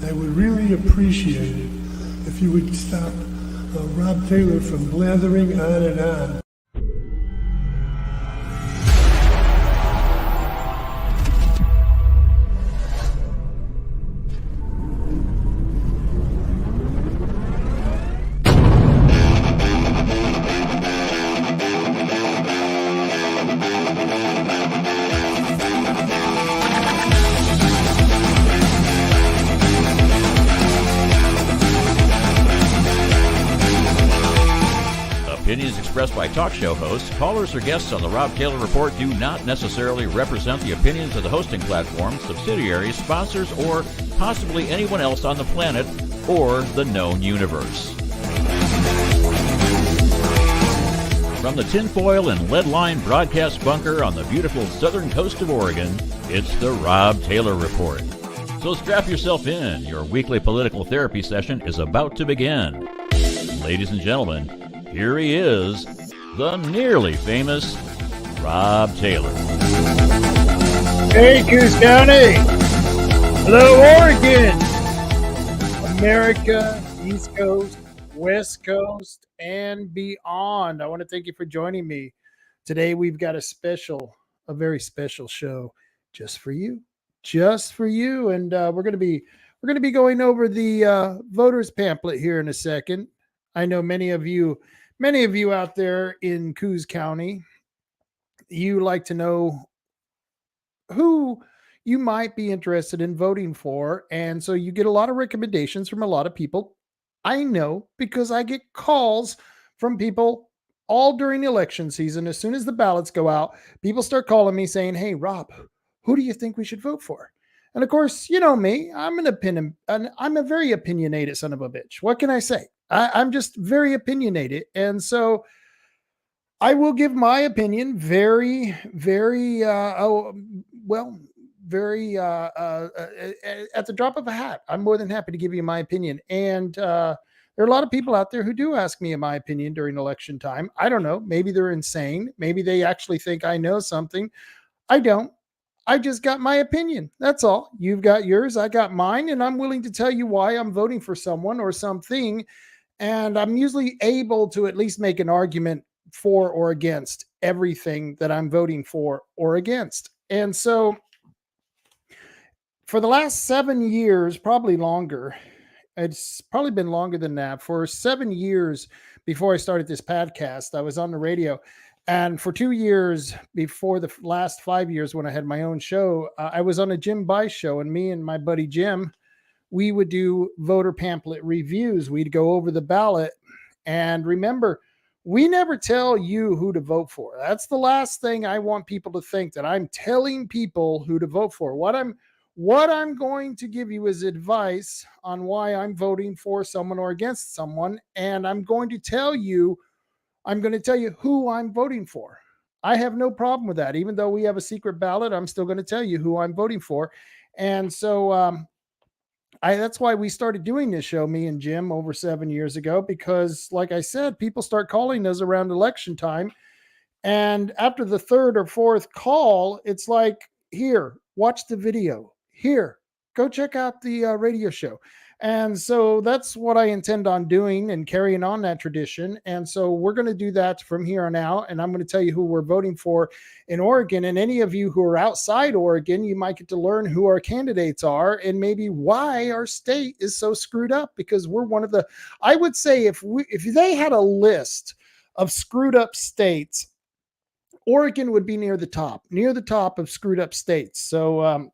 I would really appreciate it if you would stop Rob Taylor from blathering on and on. Opinions expressed by talk show hosts, callers, or guests on the Rob Taylor Report do not necessarily represent the opinions of the hosting platform, subsidiaries, sponsors, or possibly anyone else on the planet or the known universe. From the tinfoil and lead-lined broadcast bunker on the beautiful southern coast of Oregon, it's the Rob Taylor Report. So strap yourself in. Your weekly political therapy session is about to begin. Ladies and gentlemen, here he is, the nearly famous Rob Taylor. Hey, Coos County. Hello, Oregon. America, East Coast, West Coast, and beyond. I want to thank you for joining me. Today, we've got a very special show just for you. And we're going to be going over the voters pamphlet here in a second. I know many of you out there in Coos County, you like to know who you might be interested in voting for. And so you get a lot of recommendations from a lot of people. I know because I get calls from people all during the election season. As soon as the ballots go out, people start calling me saying, "Hey, Rob, who do you think we should vote for?" And of course, you know me, I'm a very opinionated son of a bitch. What can I say? I'm just very opinionated. And so I will give my opinion very, very, at the drop of a hat. I'm more than happy to give you my opinion. And there are a lot of people out there who do ask me my opinion during election time. I don't know. Maybe they're insane. Maybe they actually think I know something. I don't. I just got my opinion. That's all. You've got yours. I got mine. And I'm willing to tell you why I'm voting for someone or something. And I'm usually able to at least make an argument for or against everything that I'm voting for or against. And so for the last 7 years, probably longer, it's probably been longer than that. For 7 years before I started this podcast, I was on the radio. And for 2 years before the last 5 years when I had my own show, I was on a Jim Bice show, and me and my buddy Jim, we would do voter pamphlet reviews. We'd go over the ballot. And remember, we never tell you who to vote for. That's the last thing I want people to think, that I'm telling people who to vote for. What I'm going to give you is advice on why I'm voting for someone or against someone. And I'm going to tell you who I'm voting for. I have no problem with that. Even though we have a secret ballot, I'm still going to tell you who I'm voting for. And so that's why we started doing this show, me and Jim, over 7 years ago, because like I said, people start calling us around election time. And after the third or fourth call, it's like, here, watch the video. Here, go check out the radio show. And so that's what I intend on doing and carrying on that tradition. And so we're going to do that from here on out. And I'm going to tell you who we're voting for in Oregon. And any of you who are outside Oregon, you might get to learn who our candidates are and maybe why our state is so screwed up, because we're one of the, I would say if they had a list of screwed up states, Oregon would be near the top of screwed up states. So,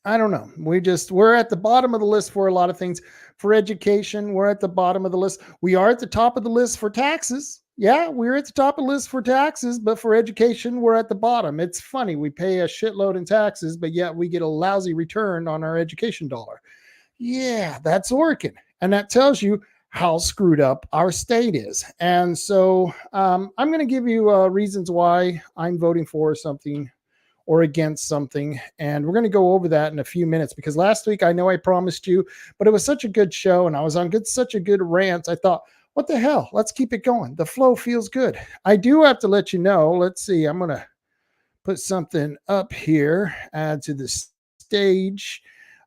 I don't know. We're at the bottom of the list for a lot of things. For education, we're at the bottom of the list. We are at the top of the list for taxes. Yeah, we're at the top of the list for taxes, but for education, we're at the bottom. It's funny. We pay a shitload in taxes, but yet we get a lousy return on our education dollar. Yeah, that's Oregon. And that tells you how screwed up our state is. And so I'm going to give you reasons why I'm voting for something or against something. And we're going to go over that in a few minutes, because last week, I know I promised you, but it was such a good show and I was on such a good rant. I thought, what the hell? Let's keep it going. The flow feels good. I do have to let you know. Let's see. I'm going to put something up here, add to the stage.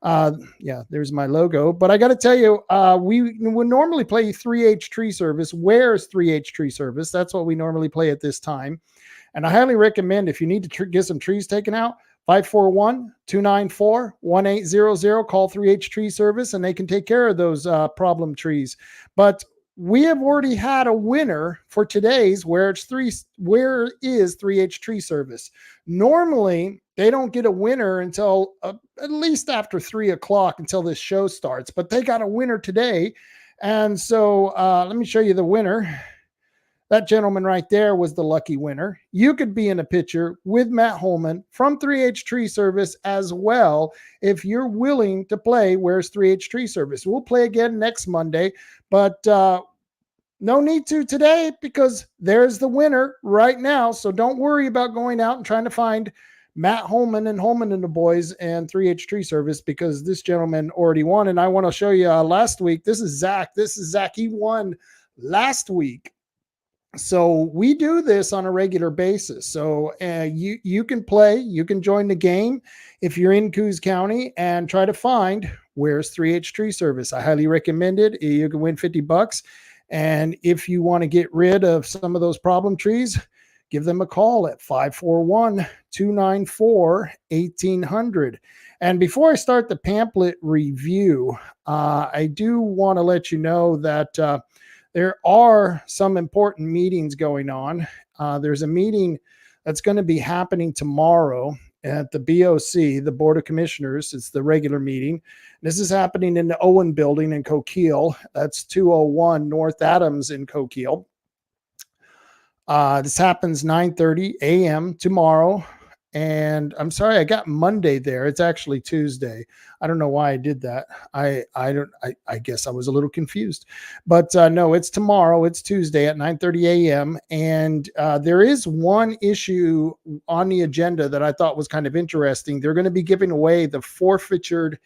Yeah, there's my logo. But I got to tell you, we would normally play 3H tree service. Where's 3H tree service? That's what we normally play at this time. And I highly recommend, if you need to get some trees taken out, 541-294-1800. Call 3H Tree Service, and they can take care of those problem trees. But we have already had a winner for today's Where is 3H Tree Service. Normally, they don't get a winner until at least after 3 o'clock until this show starts. But they got a winner today. And so let me show you the winner. That gentleman right there was the lucky winner. You could be in a picture with Matt Holman from 3H Tree Service as well if you're willing to play Where's 3H Tree Service. We'll play again next Monday, but no need to today because there's the winner right now. So don't worry about going out and trying to find Matt Holman and the boys and 3H Tree Service because this gentleman already won. And I want to show you last week. This is Zach. He won last week. So we do this on a regular basis. So you can play, you can join the game if you're in Coos County and try to find Where's 3H Tree Service. I highly recommend it. You can win $50. And if you want to get rid of some of those problem trees, give them a call at 541-294-1800. And before I start the pamphlet review, I do want to let you know that there are some important meetings going on. There's a meeting that's going to be happening tomorrow at the BOC, the Board of Commissioners. It's the regular meeting. This is happening in the Owen Building in Coquille. That's 201 North Adams in Coquille. This happens 9:30 a.m. tomorrow. And I'm sorry, I got Monday there. It's actually Tuesday. I don't know why I did that. I guess I was a little confused, but no, it's tomorrow. It's Tuesday at 9:30 a.m. And there is one issue on the agenda that I thought was kind of interesting. They're going to be giving away the forfeited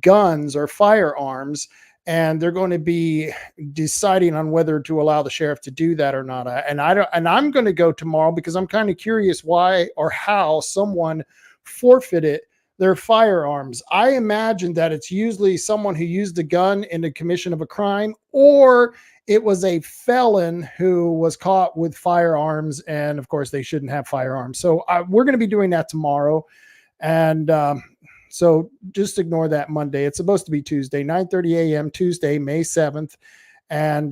guns or firearms, and they're going to be deciding on whether to allow the sheriff to do that or not. And I'm going to go tomorrow because I'm kind of curious why or how someone forfeited their firearms. I imagine that it's usually someone who used a gun in the commission of a crime, or it was a felon who was caught with firearms. And of course they shouldn't have firearms. So we're going to be doing that tomorrow. And, so just ignore that Monday. It's supposed to be Tuesday, 9:30 a.m., Tuesday, May 7th. And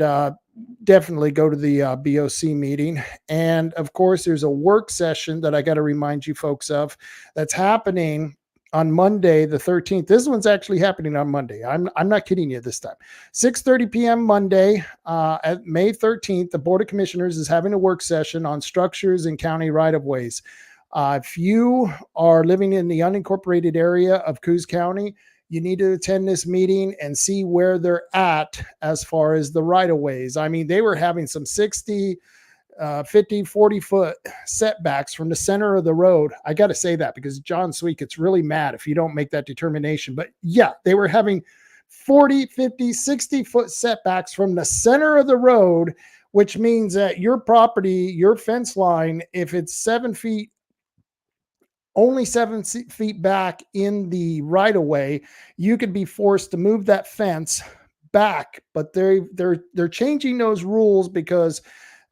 definitely go to the BOC meeting. And of course, there's a work session that I got to remind you folks of that's happening on Monday, the 13th. This one's actually happening on Monday. I'm not kidding you this time. 6:30 p.m. Monday at May 13th, the Board of Commissioners is having a work session on structures and county right-of-ways. If you are living in the unincorporated area of Coos County, you need to attend this meeting and see where they're at as far as the right-of-ways. I mean, they were having some 60, 50, 40-foot setbacks from the center of the road. I got to say that because John Sweet gets really mad if you don't make that determination. But yeah, they were having 40, 50, 60-foot setbacks from the center of the road, which means that your property, your fence line, if it's only 7 feet back in the right of way, you could be forced to move that fence back. But they're changing those rules because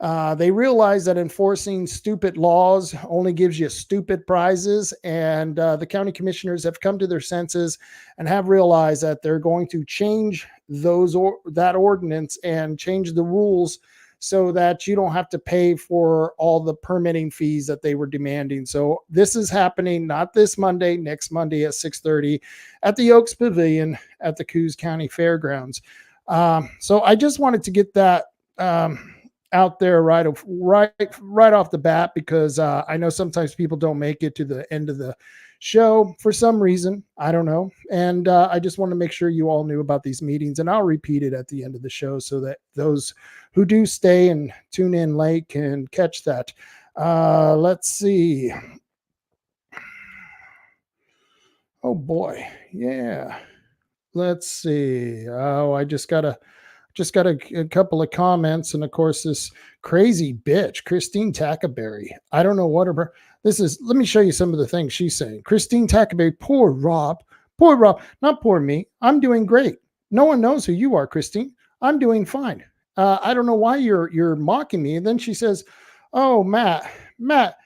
they realize that enforcing stupid laws only gives you stupid prizes. And the county commissioners have come to their senses and have realized that they're going to change that ordinance and change the rules so that you don't have to pay for all the permitting fees that they were demanding. So this is happening not this Monday, next Monday at 6:30 at the Oaks Pavilion at the Coos County Fairgrounds. So I just wanted to get that out there right off the bat because I know sometimes people don't make it to the end of the show for some reason. I don't know. And I just want to make sure you all knew about these meetings, and I'll repeat it at the end of the show so that those who do stay and tune in late can catch that. Let's see. Oh boy. Yeah. Let's see. Oh, I just got a couple of comments. And of course, this crazy bitch, Christine Tackaberry. I don't know what her, let me show you some of the things she's saying. Christine Tackaberry, poor Rob, Poor Rob, not poor me. I'm doing great. No one knows who you are, Christine. I'm doing fine. I don't know why you're mocking me. And then she says, "Oh, Matt, Matt.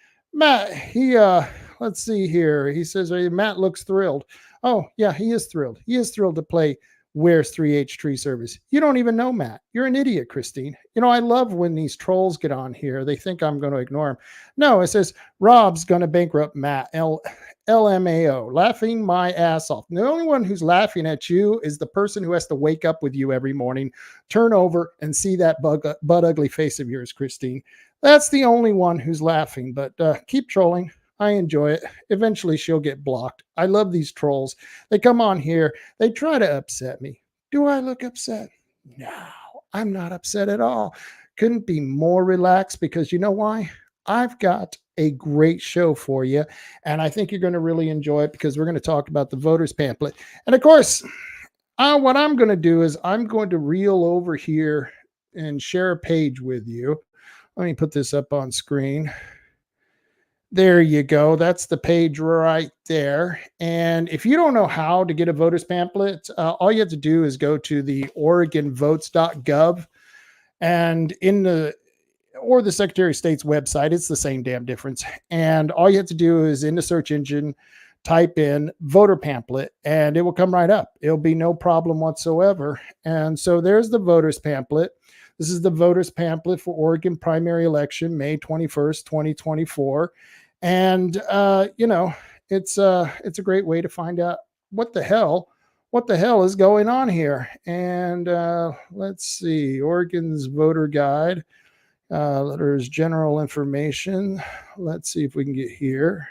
Let's see here. He says Matt looks thrilled. Oh, yeah, he is thrilled. He is thrilled to play Where's 3H Tree Service. You don't even know Matt. You're an idiot, Christine. You know, I love when these trolls get on here. They think I'm going to ignore him. No, it says Rob's going to bankrupt Matt. LMAO, laughing my ass off. The only one who's laughing at you is the person who has to wake up with you every morning, turn over and see that butt ugly face of yours, Christine. That's the only one who's laughing, but keep trolling. I enjoy it. Eventually she'll get blocked. I love these trolls. They come on here. They try to upset me. Do I look upset? No, I'm not upset at all. Couldn't be more relaxed because you know why? I've got a great show for you, and I think you're going to really enjoy it because we're going to talk about the voters pamphlet. And of course, what I'm going to do is I'm going to reel over here and share a page with you. Let me put this up on screen. There you go. That's the page right there. And if you don't know how to get a voters pamphlet, all you have to do is go to the OregonVotes.gov, and or the Secretary of State's website. It's the same damn difference. And all you have to do is in the search engine, type in voter pamphlet, and it will come right up. It'll be no problem whatsoever. And so there's the voters pamphlet. This is the voters pamphlet for Oregon primary election, May 21st, 2024. And, it's a great way to find out what the hell is going on here. And let's see, Oregon's voter guide. There's general information. Let's see if we can get here.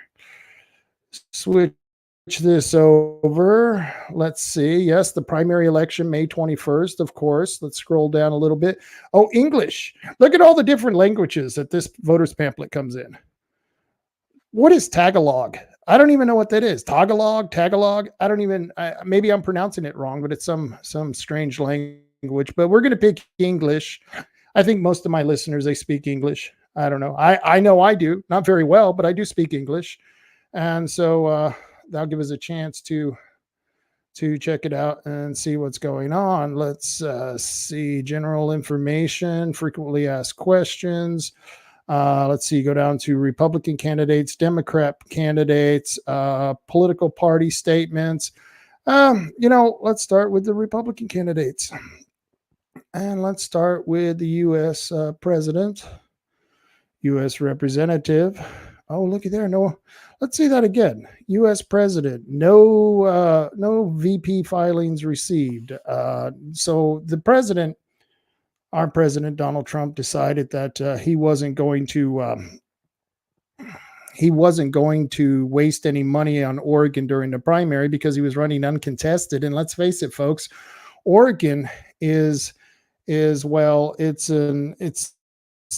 Switch this over. Let's see. Yes, the primary election, May 21st, of course. Let's scroll down a little bit. Oh, English. Look at all the different languages that this voters pamphlet comes in. What is Tagalog? I don't even know what that is. Tagalog. I don't even, maybe I'm pronouncing it wrong, but it's some strange language. But we're going to pick English. I think most of my listeners, they speak English. I don't know. I know I do. Not very well, but I do speak English. And so that'll give us a chance to check it out and see what's going on. Let's see. General information, frequently asked questions. Let's see. Go down to Republican candidates, Democrat candidates, political party statements. Let's start with the Republican candidates. And let's start with the U.S. President, U.S. Representative. Oh, looky there. No, let's see that again. U.S. President, no VP filings received. So the president, our president, Donald Trump, decided that he wasn't going to waste any money on Oregon during the primary because he was running uncontested. And let's face it, folks, Oregon is well, it's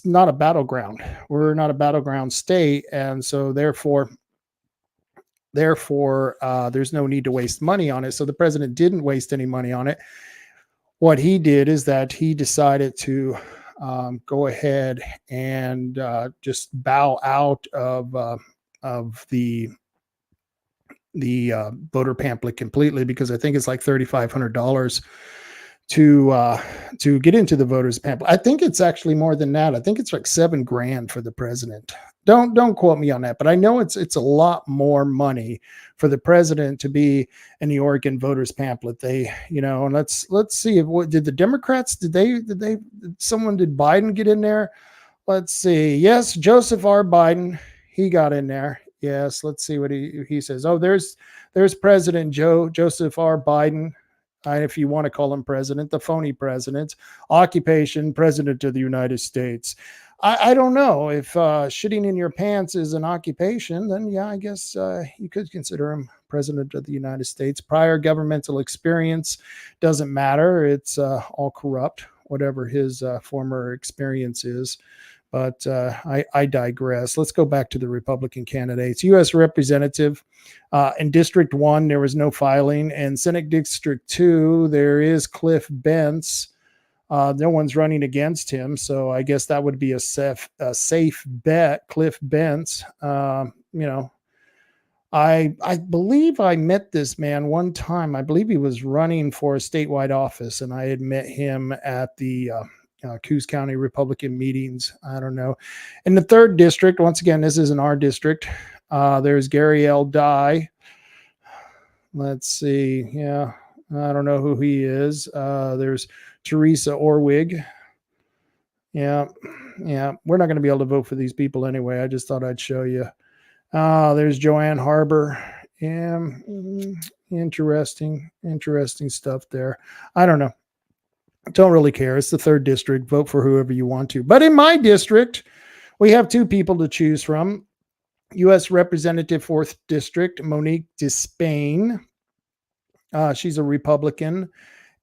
not a battleground. We're not a battleground state, and so therefore there's no need to waste money on it. So the president didn't waste any money on it. What he did is that he decided to go ahead and just bow out of the voter pamphlet completely, because I think it's like $3,500 to get into the voters pamphlet. I think it's actually more than that. I think it's like $7,000 for the president. Don't quote me on that, but I know it's a lot more money for the president to be in the Oregon voters pamphlet. They, and let's see what did the Democrats, did Biden get in there? Let's see. Yes, Joseph R. Biden, he got in there. Yes, let's see what he says. Oh, there's President Joseph R. Biden. If you want to call him president, the phony president, occupation, president of the United States. I don't know if shitting in your pants is an occupation, then yeah, I guess you could consider him president of the United States. Prior governmental experience doesn't matter. It's all corrupt, whatever his former experience is. But I digress. Let's go back to the Republican candidates. U.S. Representative in District 1, there was no filing. And Senate District 2, there is Cliff Bentz. No one's running against him, so I guess that would be a safe bet. Cliff Bentz, I believe I met this man one time. I believe he was running for a statewide office, and I had met him at the Coos County Republican meetings. I don't know. In the third district, once again, this isn't our district. There's Gary L. Dye. Let's see. Yeah, I don't know who he is. There's Teresa Orwig. Yeah, yeah. We're not going to be able to vote for these people anyway. I just thought I'd show you. There's Joanne Harbor. Yeah, interesting stuff there. I don't know. Don't really care. It's the third district. Vote for whoever you want to. But in my district, we have two people to choose from. U.S. Representative 4th District, Monique Despain. She's a Republican.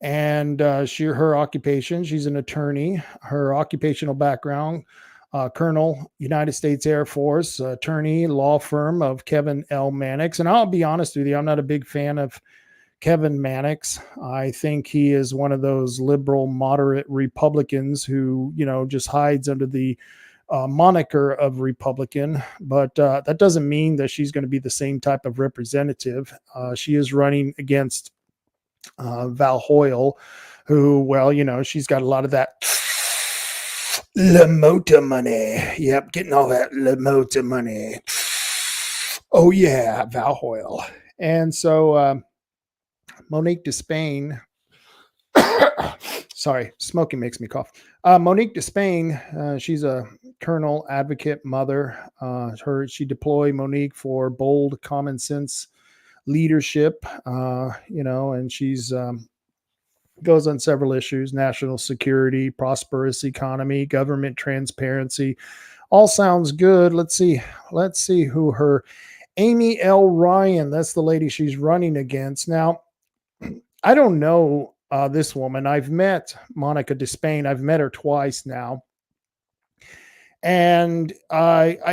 And her occupation, she's an attorney. Her occupational background, Colonel, United States Air Force, attorney, law firm of Kevin L. Mannix. And I'll be honest with you, I'm not a big fan of Kevin Mannix. I think he is one of those liberal, moderate Republicans who, just hides under the moniker of Republican. But that doesn't mean that she's going to be the same type of representative. She is running against Val Hoyle, who, she's got a lot of that LaMota money. Yep, getting all that LaMota money. Oh yeah, Val Hoyle. And so Monique Despain, sorry, smoking makes me cough. Monique Despain, she's a colonel, advocate, mother. She deployed Monique for bold, common sense leadership, and she's goes on several issues: national security, prosperous economy, government transparency. All sounds good. Let's see who her Amy L. Ryan, that's the lady she's running against. Now, I don't know this woman. I've met Monica Despain. I've met her twice now. And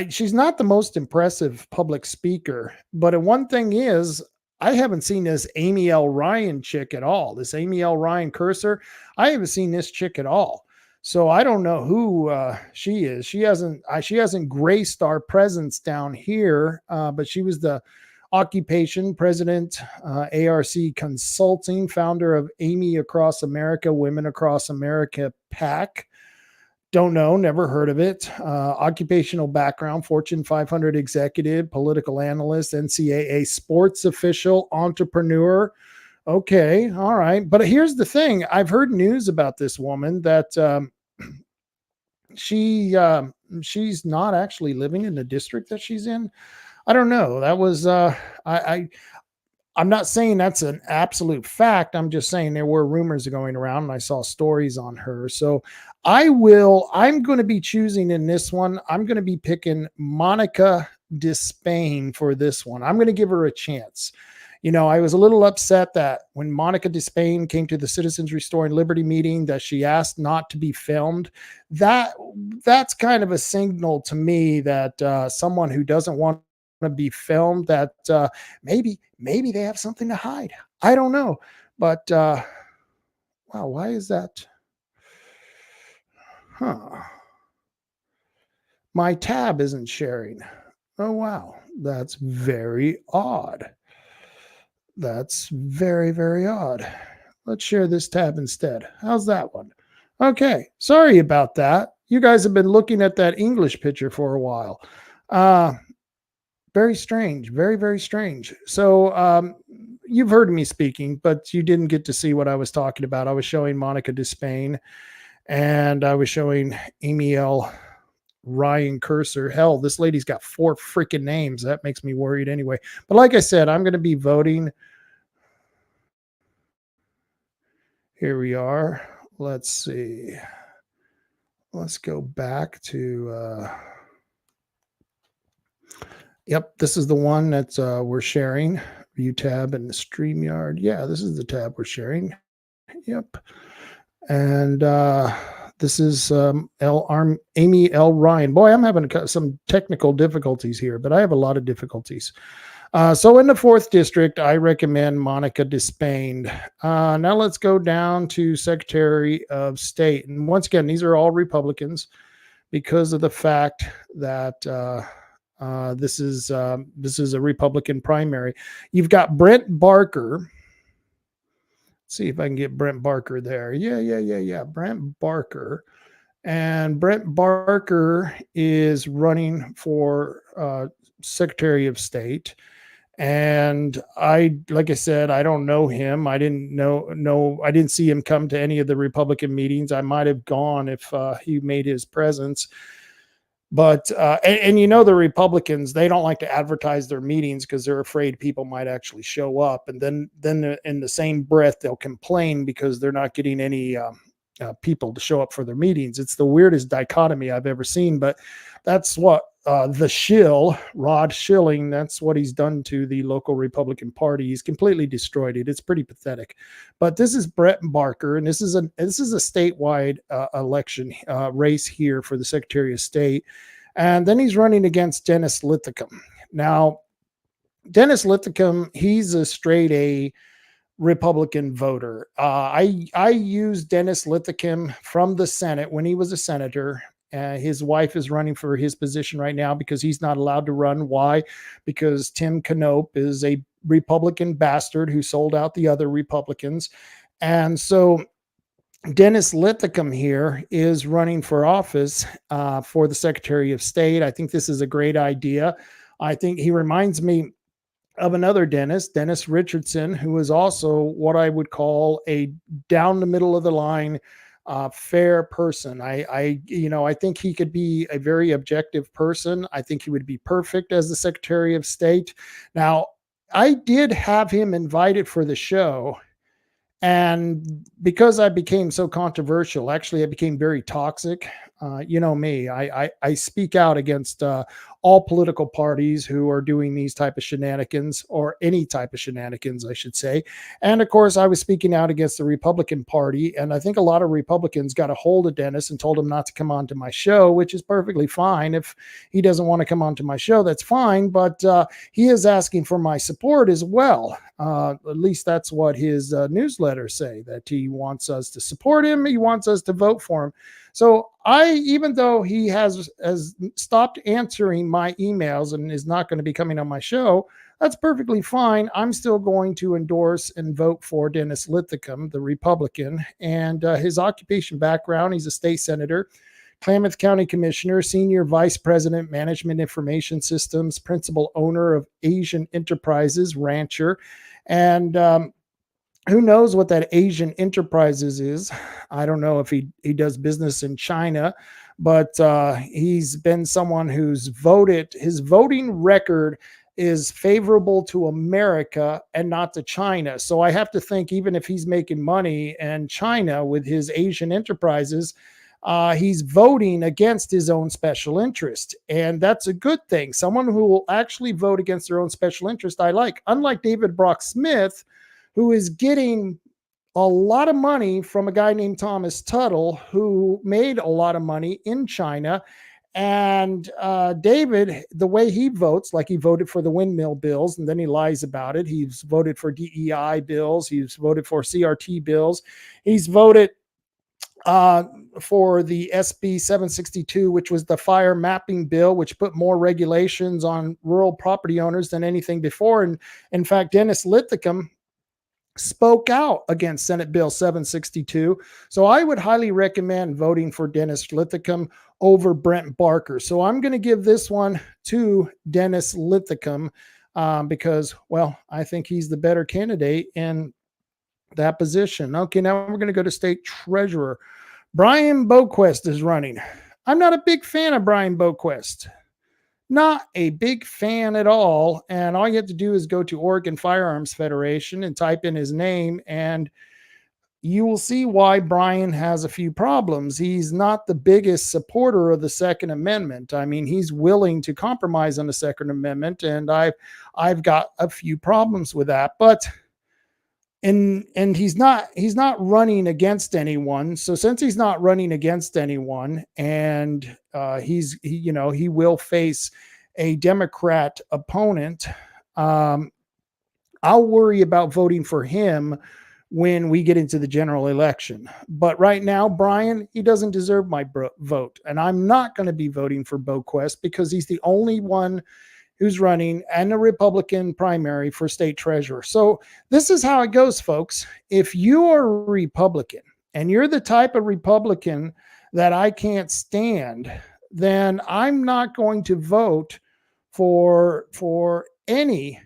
she's not the most impressive public speaker, but one thing is, I haven't seen this Amy L. Ryan chick at all. This Amy L. Ryan cursor, I haven't seen this chick at all. So I don't know who she is. She hasn't graced our presence down here, but she was the occupation president, ARC Consulting, founder of Amy Across America, Women Across America PAC. Don't know, never heard of it. Occupational background, Fortune 500 executive, political analyst, NCAA sports official, entrepreneur. Okay, all right. But here's the thing. I've heard news about this woman that she's not actually living in the district that she's in. I don't know. That was I'm not saying that's an absolute fact. I'm just saying there were rumors going around and I saw stories on her. So I'm going to be choosing in this one. I'm going to be picking Monica Despain for this one. I'm going to give her a chance. I was a little upset that when Monica Despain came to the Citizens Restoring Liberty meeting that she asked not to be filmed. That's kind of a signal to me that someone who doesn't want to be filmed, that maybe they have something to hide. I don't know. But wow, why is that? My tab isn't sharing. Oh wow, that's very odd. That's very, very odd. Let's share this tab instead. How's that one? Okay, sorry about that. You guys have been looking at that English picture for a while. Very strange. Very, very strange. So you've heard me speaking, but you didn't get to see what I was talking about. I was showing Monica Despain and I was showing Amy L. Ryan cursor. Hell, this lady's got 4 freaking names. That makes me worried anyway. But like I said, I'm going to be voting. Here we are. Let's see. Let's go back to... Yep, this is the one that we're sharing. View tab and the StreamYard. Yeah, this is the tab we're sharing. Yep. And this is Amy L. Ryan. Boy, I'm having some technical difficulties here, but I have a lot of difficulties. So in the 4th district, I recommend Monica Despain. Now let's go down to Secretary of State. And once again, these are all Republicans because of the fact that This is a Republican primary. You've got Brent Barker. See if I can get Brent Barker there. Yeah. Brent Barker. And Brent Barker is running for Secretary of State. And like I said, I don't know him. I didn't I didn't see him come to any of the Republican meetings. I might have gone if he made his presence. But and the Republicans, they don't like to advertise their meetings because they're afraid people might actually show up, and then in the same breath they'll complain because they're not getting any people to show up for their meetings. It's the weirdest dichotomy I've ever seen, but that's what the shill, Rod Schilling, that's what he's done to the local Republican Party. He's completely destroyed it. It's pretty pathetic. But this is Brett Barker, and this is a statewide election race here for the Secretary of State. And then he's running against Dennis Linthicum. Now, Dennis Linthicum, he's a straight A Republican voter. I used Dennis Linthicum from the Senate when he was a senator. His wife is running for his position right now because he's not allowed to run. Why? Because Tim Knopp is a Republican bastard who sold out the other Republicans. And so Dennis Linthicum here is running for office for the Secretary of State. I think this is a great idea. I think he reminds me of another Dennis Richardson, who is also what I would call a down the middle of the line fair person. I think he could be a very objective person. I think he would be perfect as the Secretary of State. Now, I did have him invited for the show, and because I became so controversial, actually I became very toxic. You know me, I speak out against all political parties who are doing these type of shenanigans, or any type of shenanigans, I should say. And of course, I was speaking out against the Republican Party. And I think a lot of Republicans got a hold of Dennis and told him not to come on to my show, which is perfectly fine. If he doesn't want to come on to my show, that's fine. But he is asking for my support as well. At least that's what his newsletters say, that he wants us to support him. He wants us to vote for him. So even though he has stopped answering my emails and is not going to be coming on my show, that's perfectly fine. I'm still going to endorse and vote for Dennis Linthicum, the Republican, and his occupation background. He's a state senator, Klamath County Commissioner, Senior Vice President, Management Information Systems, Principal Owner of Asian Enterprises, Rancher, and who knows what that Asian Enterprises is. I don't know if he does business in China, but he's been someone who's voted. His voting record is favorable to America and not to China. So I have to think, even if he's making money in China with his Asian Enterprises, he's voting against his own special interest. And that's a good thing. Someone who will actually vote against their own special interest, I like. Unlike David Brock Smith, who is getting a lot of money from a guy named Thomas Tuttle, who made a lot of money in China. And David, the way he votes, like he voted for the windmill bills, and then he lies about it. He's voted for DEI bills. He's voted for CRT bills. He's voted for the SB 762, which was the fire mapping bill, which put more regulations on rural property owners than anything before. And in fact, Dennis Linthicum spoke out against Senate Bill 762. So I would highly recommend voting for Dennis Linthicum over Brent Barker. So I'm going to give this one to Dennis Linthicum because, well, I think he's the better candidate in that position. Okay, now we're going to go to State Treasurer. Brian Boquist is running. I'm not a big fan of Brian Boquist. Not a big fan at all. And all you have to do is go to Oregon Firearms Federation and type in his name, and you will see why Brian has a few problems. He's not the biggest supporter of the Second Amendment. I mean, he's willing to compromise on the Second Amendment, and I've got a few problems with that. But and he's not running against anyone. So since he's not running against anyone, and he will face a Democrat opponent, I'll worry about voting for him when we get into the general election. But right now, Brian, he doesn't deserve my vote. And I'm not going to be voting for Boquist because he's the only one who's running and a Republican primary for state treasurer. So this is how it goes, folks. If you are a Republican and you're the type of Republican that I can't stand, then I'm not going to vote for any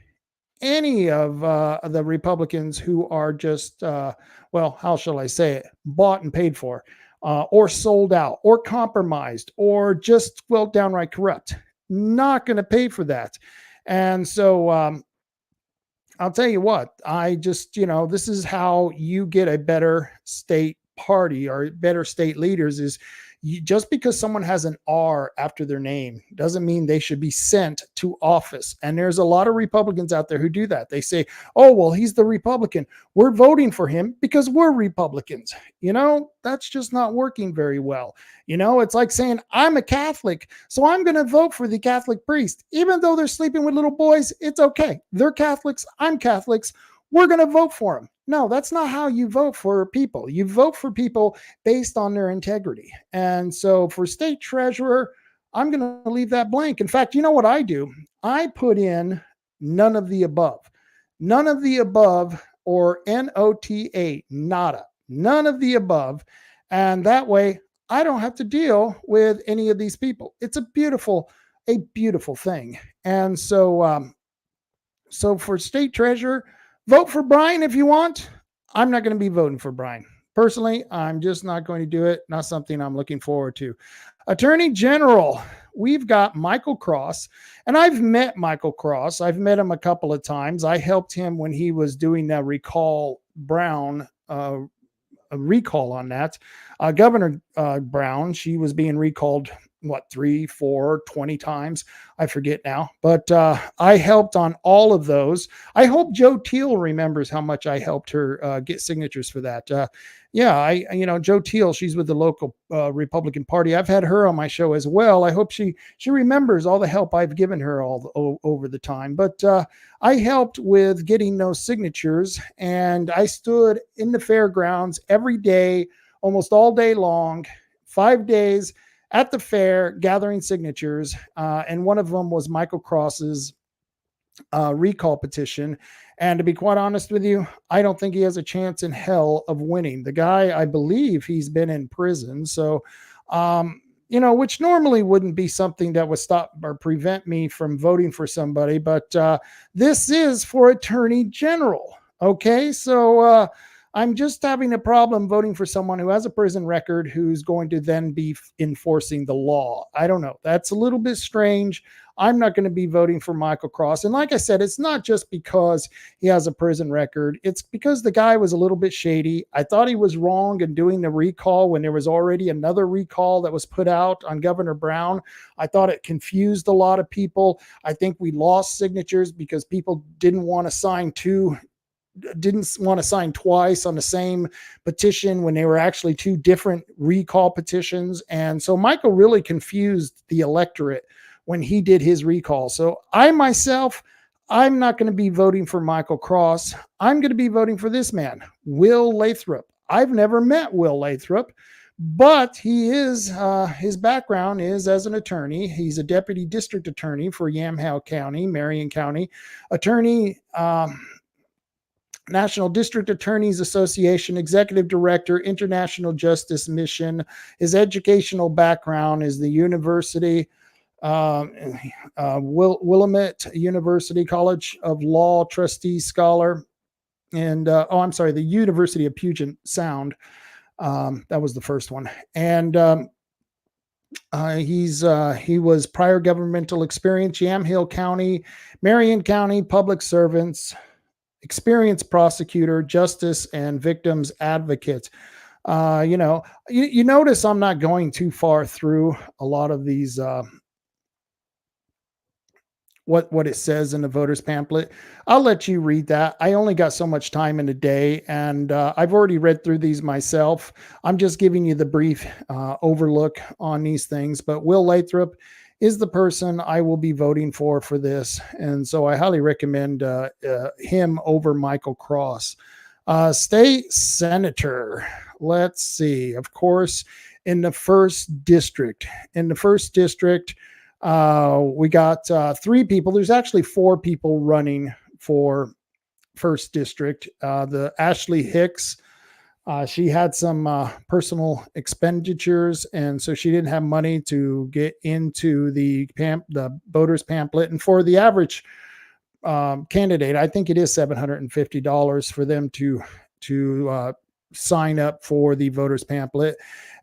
of the Republicans who are just, well, how shall I say it, bought and paid for, or sold out, or compromised, or just, well, downright corrupt. Not going to pay for that. And so I'll tell you what, I just, this is how you get a better state party or better state leaders is just because someone has an R after their name doesn't mean they should be sent to office. And there's a lot of Republicans out there who do that. They say, oh, well, he's the Republican. We're voting for him because we're Republicans. That's just not working very well. It's like saying I'm a Catholic, so I'm going to vote for the Catholic priest. Even though they're sleeping with little boys, it's okay. They're Catholics. I'm Catholics. We're going to vote for them. No, that's not how you vote for people. You vote for people based on their integrity. And so for state treasurer, I'm going to leave that blank. In fact, you know what I do? I put in none of the above. None of the above, or NOTA, nada. None of the above. And that way, I don't have to deal with any of these people. It's a beautiful thing. And so, so for state treasurer, vote for Brian if you want. I'm not going to be voting for Brian. Personally, I'm just not going to do it. Not something I'm looking forward to. Attorney General, we've got Michael Cross, and I've met Michael Cross. I've met him a couple of times. I helped him when he was doing that recall Brown, a recall on that. Governor Brown, she was being recalled 3, 4, 20 times. I forget now, but I helped on all of those. I hope Joe Teal remembers how much I helped her get signatures for that. Joe Teal, she's with the local Republican Party. I've had her on my show as well. I hope she remembers all the help I've given her over the time. But I helped with getting those signatures, and I stood in the fairgrounds every day, almost all day long, 5 days at the fair gathering signatures. And one of them was Michael Cross's recall petition. And to be quite honest with you, I don't think he has a chance in hell of winning. The guy, I believe he's been in prison. So, which normally wouldn't be something that would stop or prevent me from voting for somebody. But this is for Attorney General. Okay. So, I'm just having a problem voting for someone who has a prison record who's going to then be enforcing the law. I don't know. That's a little bit strange. I'm not going to be voting for Michael Cross. And like I said, it's not just because he has a prison record. It's because the guy was a little bit shady. I thought he was wrong in doing the recall when there was already another recall that was put out on Governor Brown. I thought it confused a lot of people. I think we lost signatures because people didn't want to sign twice on the same petition when they were actually two different recall petitions. And so Michael really confused the electorate when he did his recall. So I'm not going to be voting for Michael Cross. I'm going to be voting for this man, Will Lathrop. I've never met Will Lathrop, but he is, his background is as an attorney. He's a deputy district attorney for Yamhill County, Marion County, attorney, National District Attorneys Association, Executive Director, International Justice Mission. His educational background is the University, Willamette University College of Law Trustee Scholar, and the University of Puget Sound. That was the first one. And he was prior governmental experience, Yamhill County, Marion County, public servants, experienced prosecutor, justice, and victims advocate. You notice I'm not going too far through a lot of these, what it says in the voter's pamphlet. I'll let you read that. I only got so much time in a day, and I've already read through these myself. I'm just giving you the brief overlook on these things. But Will Lathrop is the person I will be voting for this. And so I highly recommend him over Michael Cross. State senator. Let's see. Of course, in the first district. We got three people. There's actually four people running for first district. The Ashley Hicks. She had some personal expenditures, and so she didn't have money to get into the voters pamphlet. And for the average candidate, I think it is $750 for them to sign up for the voters pamphlet.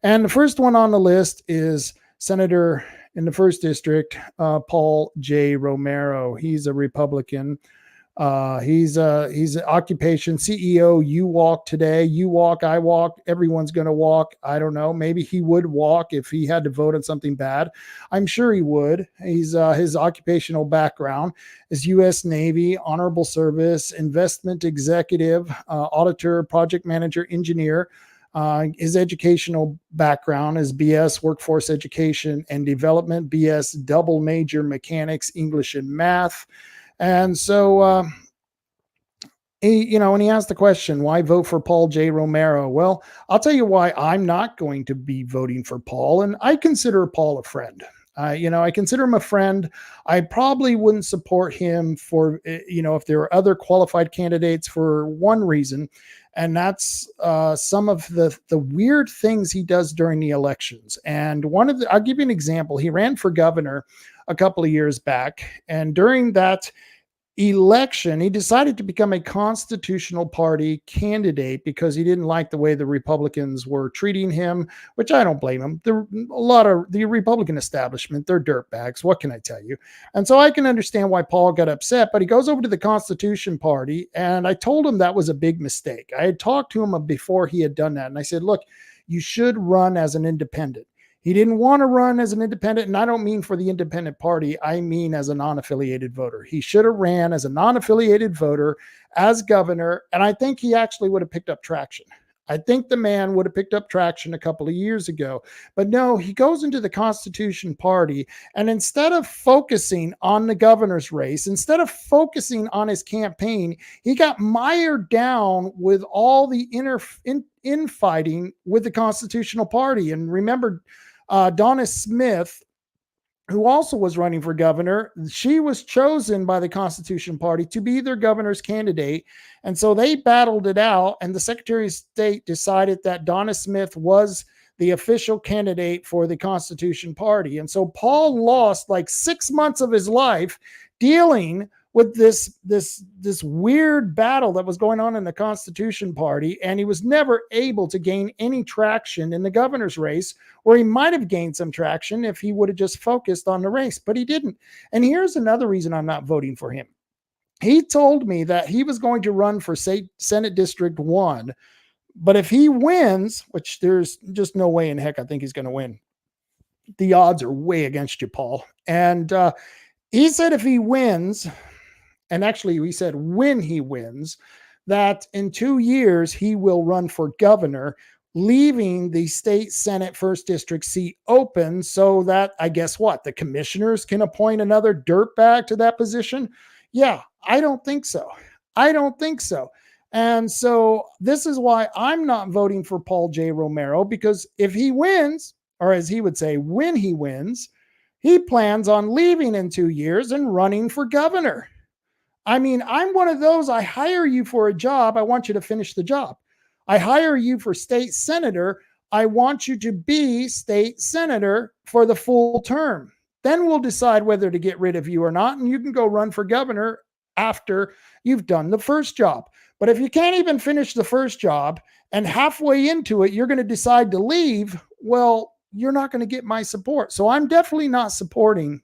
And the first one on the list is Senator in the first district, Paul J. Romero. He's a Republican. He's an occupation CEO. You walk today, you walk, I walk, everyone's going to walk. I don't know. Maybe he would walk if he had to vote on something bad. I'm sure he would. His occupational background is U.S. Navy, honorable service, investment executive, auditor, project manager, engineer. His educational background is BS workforce education and development, BS double major mechanics, English and math. And so, when he asked the question, why vote for Paul J. Romero? Well, I'll tell you why I'm not going to be voting for Paul. And I consider Paul a friend. I consider him a friend. I probably wouldn't support him for, if there are other qualified candidates for one reason. And that's some of the weird things he does during the elections. And I'll give you an example. He ran for governor a couple of years back. And during that election, he decided to become a constitutional party candidate because he didn't like the way the Republicans were treating him, which I don't blame him. A lot of the Republican establishment, they're dirtbags. What can I tell you? And so I can understand why Paul got upset, but he goes over to the Constitution Party, and I told him that was a big mistake. I had talked to him before he had done that, and I said, look, you should run as an independent. He didn't want to run as an independent, and I don't mean for the independent party. I mean as a non-affiliated voter. He should have ran as a non-affiliated voter as governor, and I think he actually would have picked up traction. I think the man would have picked up traction a couple of years ago. But no, he goes into the Constitution Party, and instead of focusing on the governor's race, instead of focusing on his campaign, he got mired down with all the infighting with the Constitutional Party. And remember, Donna Smith, who also was running for governor, she was chosen by the Constitution Party to be their governor's candidate. And so they battled it out, and the Secretary of State decided that Donna Smith was the official candidate for the Constitution Party. And so Paul lost like 6 months of his life dealing with this weird battle that was going on in the Constitution Party, and he was never able to gain any traction in the governor's race, where he might have gained some traction if he would have just focused on the race, but he didn't. And here's another reason I'm not voting for him. He told me that he was going to run for Senate District 1, but if he wins, which there's just no way in heck I think he's going to win. The odds are way against you, Paul. And he said if he wins, and actually he said when he wins, that in 2 years he will run for governor, leaving the state Senate first district seat open so that, I guess what, the commissioners can appoint another dirtbag to that position? Yeah, I don't think so. And so this is why I'm not voting for Paul J. Romero, because if he wins, or as he would say, when he wins, he plans on leaving in 2 years and running for governor. I mean, I'm one of those, I hire you for a job, I want you to finish the job. I hire you for state senator, I want you to be state senator for the full term. Then we'll decide whether to get rid of you or not, and you can go run for governor after you've done the first job. But if you can't even finish the first job, and halfway into it, you're going to decide to leave, well, you're not going to get my support. So I'm definitely not supporting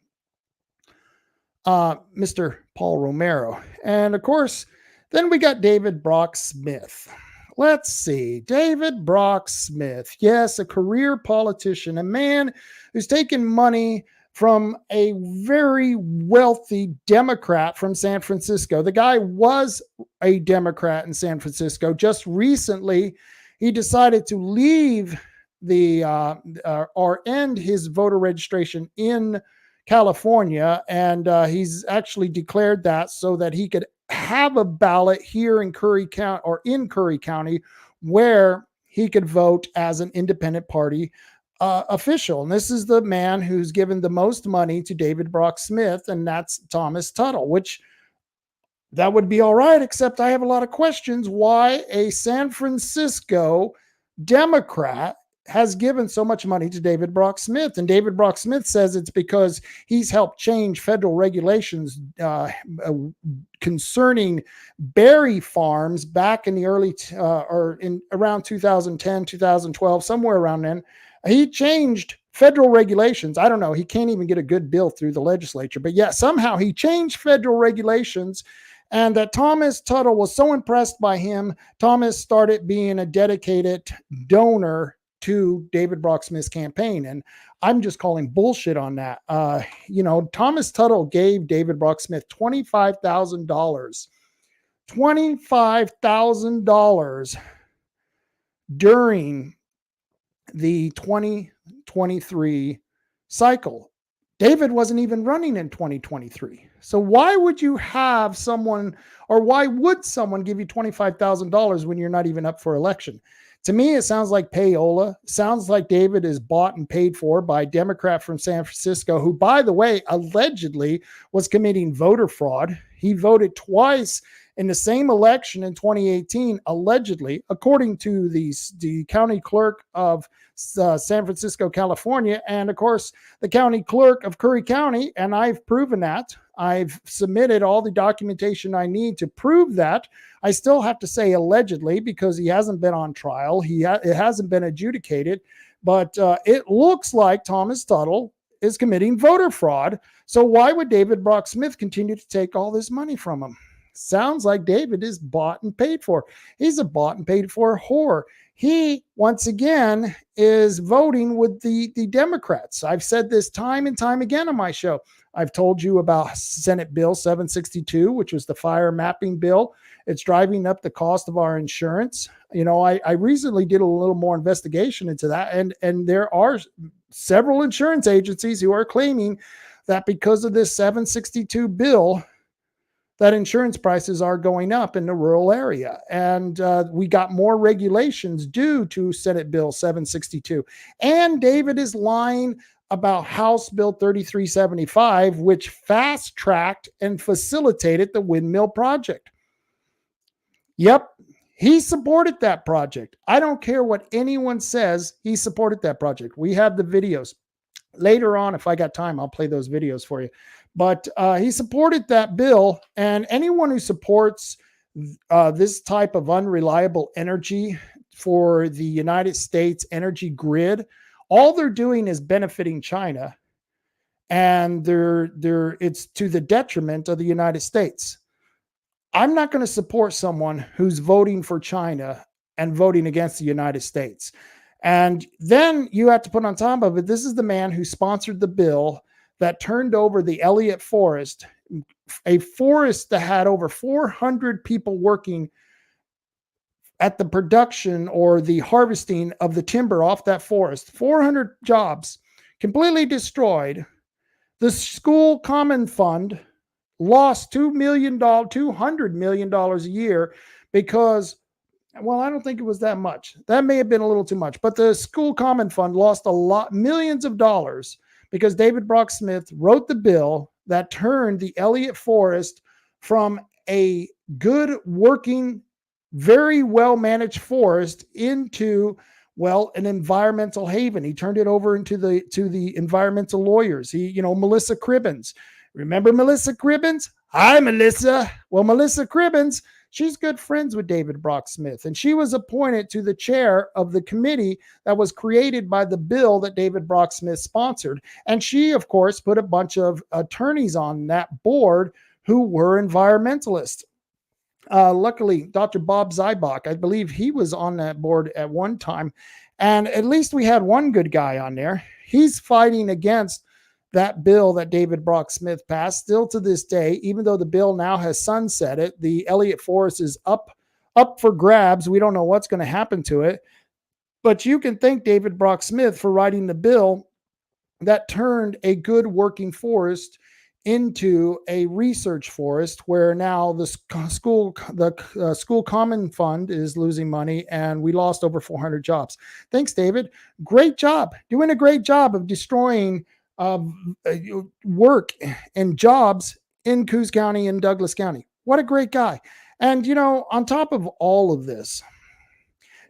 Mr. Paul Romero. And of course, then we got David Brock Smith. Let's see. David Brock Smith. Yes, a career politician, a man who's taken money from a very wealthy Democrat from San Francisco. The guy was a Democrat in San Francisco. Just recently, he decided to leave or end his voter registration in California, and he's actually declared that so that he could have a ballot here in Curry County or in Curry County where he could vote as an independent party official. And this is the man who's given the most money to David Brock Smith, and that's Thomas Tuttle, which that would be all right, except I have a lot of questions why a San Francisco Democrat has given so much money to David Brock Smith. And David Brock Smith says it's because he's helped change federal regulations concerning berry farms back in the early or in around 2010, 2012, somewhere around then. He changed federal regulations. I don't know. He can't even get a good bill through the legislature, but yeah, somehow he changed federal regulations. And that Thomas Tuttle was so impressed by him, Thomas started being a dedicated donor to David Brock Smith's campaign. And I'm just calling bullshit on that. Thomas Tuttle gave David Brock Smith $25,000. $25,000 during the 2023 cycle. David wasn't even running in 2023. So why would you have someone, or why would someone give you $25,000 when you're not even up for election? To me, it sounds like payola. Sounds like David is bought and paid for by a Democrat from San Francisco, who, by the way, allegedly was committing voter fraud. He voted twice in the same election in 2018, allegedly, according to the county clerk of San Francisco, California, and of course, the county clerk of Curry County. And I've proven that. I've submitted all the documentation I need to prove that. I still have to say allegedly because he hasn't been on trial. It hasn't been adjudicated, but it looks like Thomas Tuttle is committing voter fraud. So why would David Brock Smith continue to take all this money from him? Sounds like David is bought and paid for. He's a bought and paid for whore. He, once again, is voting with the Democrats. I've said this time and time again on my show. I've told you about Senate Bill 762, which was the fire mapping bill. It's driving up the cost of our insurance. I recently did a little more investigation into that, and there are several insurance agencies who are claiming that because of this 762 bill, that insurance prices are going up in the rural area. And we got more regulations due to Senate Bill 762. And David is lying about House Bill 3375, which fast-tracked and facilitated the windmill project. Yep, he supported that project. I don't care what anyone says, he supported that project. We have the videos. Later on, if I got time, I'll play those videos for you. But he supported that bill, and anyone who supports this type of unreliable energy for the United States energy grid, all they're doing is benefiting China, and it's to the detriment of the United States. I'm not going to support someone who's voting for China and voting against the United States. And then you have to put on top of it, this is the man who sponsored the bill that turned over the Elliott Forest, a forest that had over 400 people working at the production or the harvesting of the timber off that forest. 400 jobs completely destroyed. The school common fund lost $200 million a year because, well, I don't think it was that much. That may have been a little too much, but the school common fund lost millions of dollars because David Brock Smith wrote the bill that turned the Elliott Forest from a good working, very well managed forest into, well, an environmental haven. He turned it over to the environmental lawyers. Melissa Cribbins. Remember Melissa Cribbins? Hi, Melissa. Well, Melissa Cribbins, she's good friends with David Brock Smith, and she was appointed to the chair of the committee that was created by the bill that David Brock Smith sponsored. And she, of course, put a bunch of attorneys on that board who were environmentalists. Luckily, Dr. Bob Zybach, I believe he was on that board at one time. And at least we had one good guy on there. He's fighting against that bill that David Brock Smith passed. Still to this day, even though the bill now has sunsetted, the Elliott Forest is up for grabs. We don't know what's going to happen to it. But you can thank David Brock Smith for writing the bill that turned a good working forest into a research forest where now the school common fund is losing money, and we lost over 400 jobs. Thanks, David. Great job. Doing a great job of destroying work and jobs in Coos County and Douglas County. What a great guy. And, on top of all of this,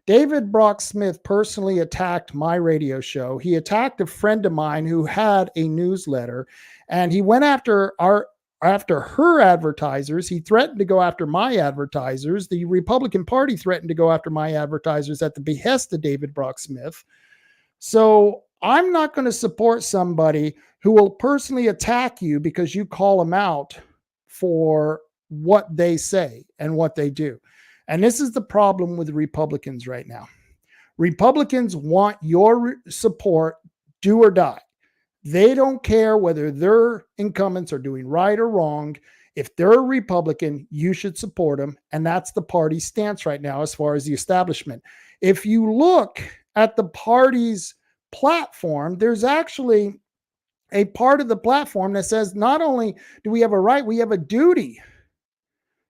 David Brock Smith personally attacked my radio show. He attacked a friend of mine who had a newsletter, and he went after her advertisers. He threatened to go after my advertisers. The Republican Party threatened to go after my advertisers at the behest of David Brock Smith. So I'm not going to support somebody who will personally attack you because you call them out for what they say and what they do. And this is the problem with Republicans right now. Republicans want your support, do or die. They don't care whether their incumbents are doing right or wrong. If they're a Republican, you should support them. And that's the party's stance right now as far as the establishment. If you look at the party's platform, there's actually a part of the platform that says not only do we have a right, we have a duty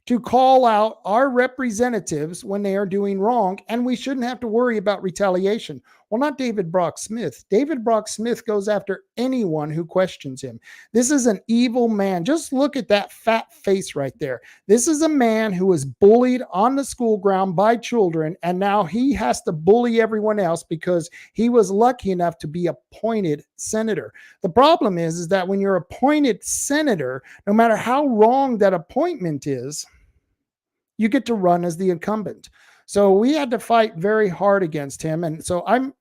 to call out our representatives when they are doing wrong, and we shouldn't have to worry about retaliation. Well, not David Brock Smith. David Brock Smith goes after anyone who questions him. This is an evil man. Just look at that fat face right there. This is a man who was bullied on the school ground by children, and now he has to bully everyone else because he was lucky enough to be appointed senator. The problem is that when you're appointed senator, no matter how wrong that appointment is, you get to run as the incumbent. So we had to fight very hard against him. And so I'm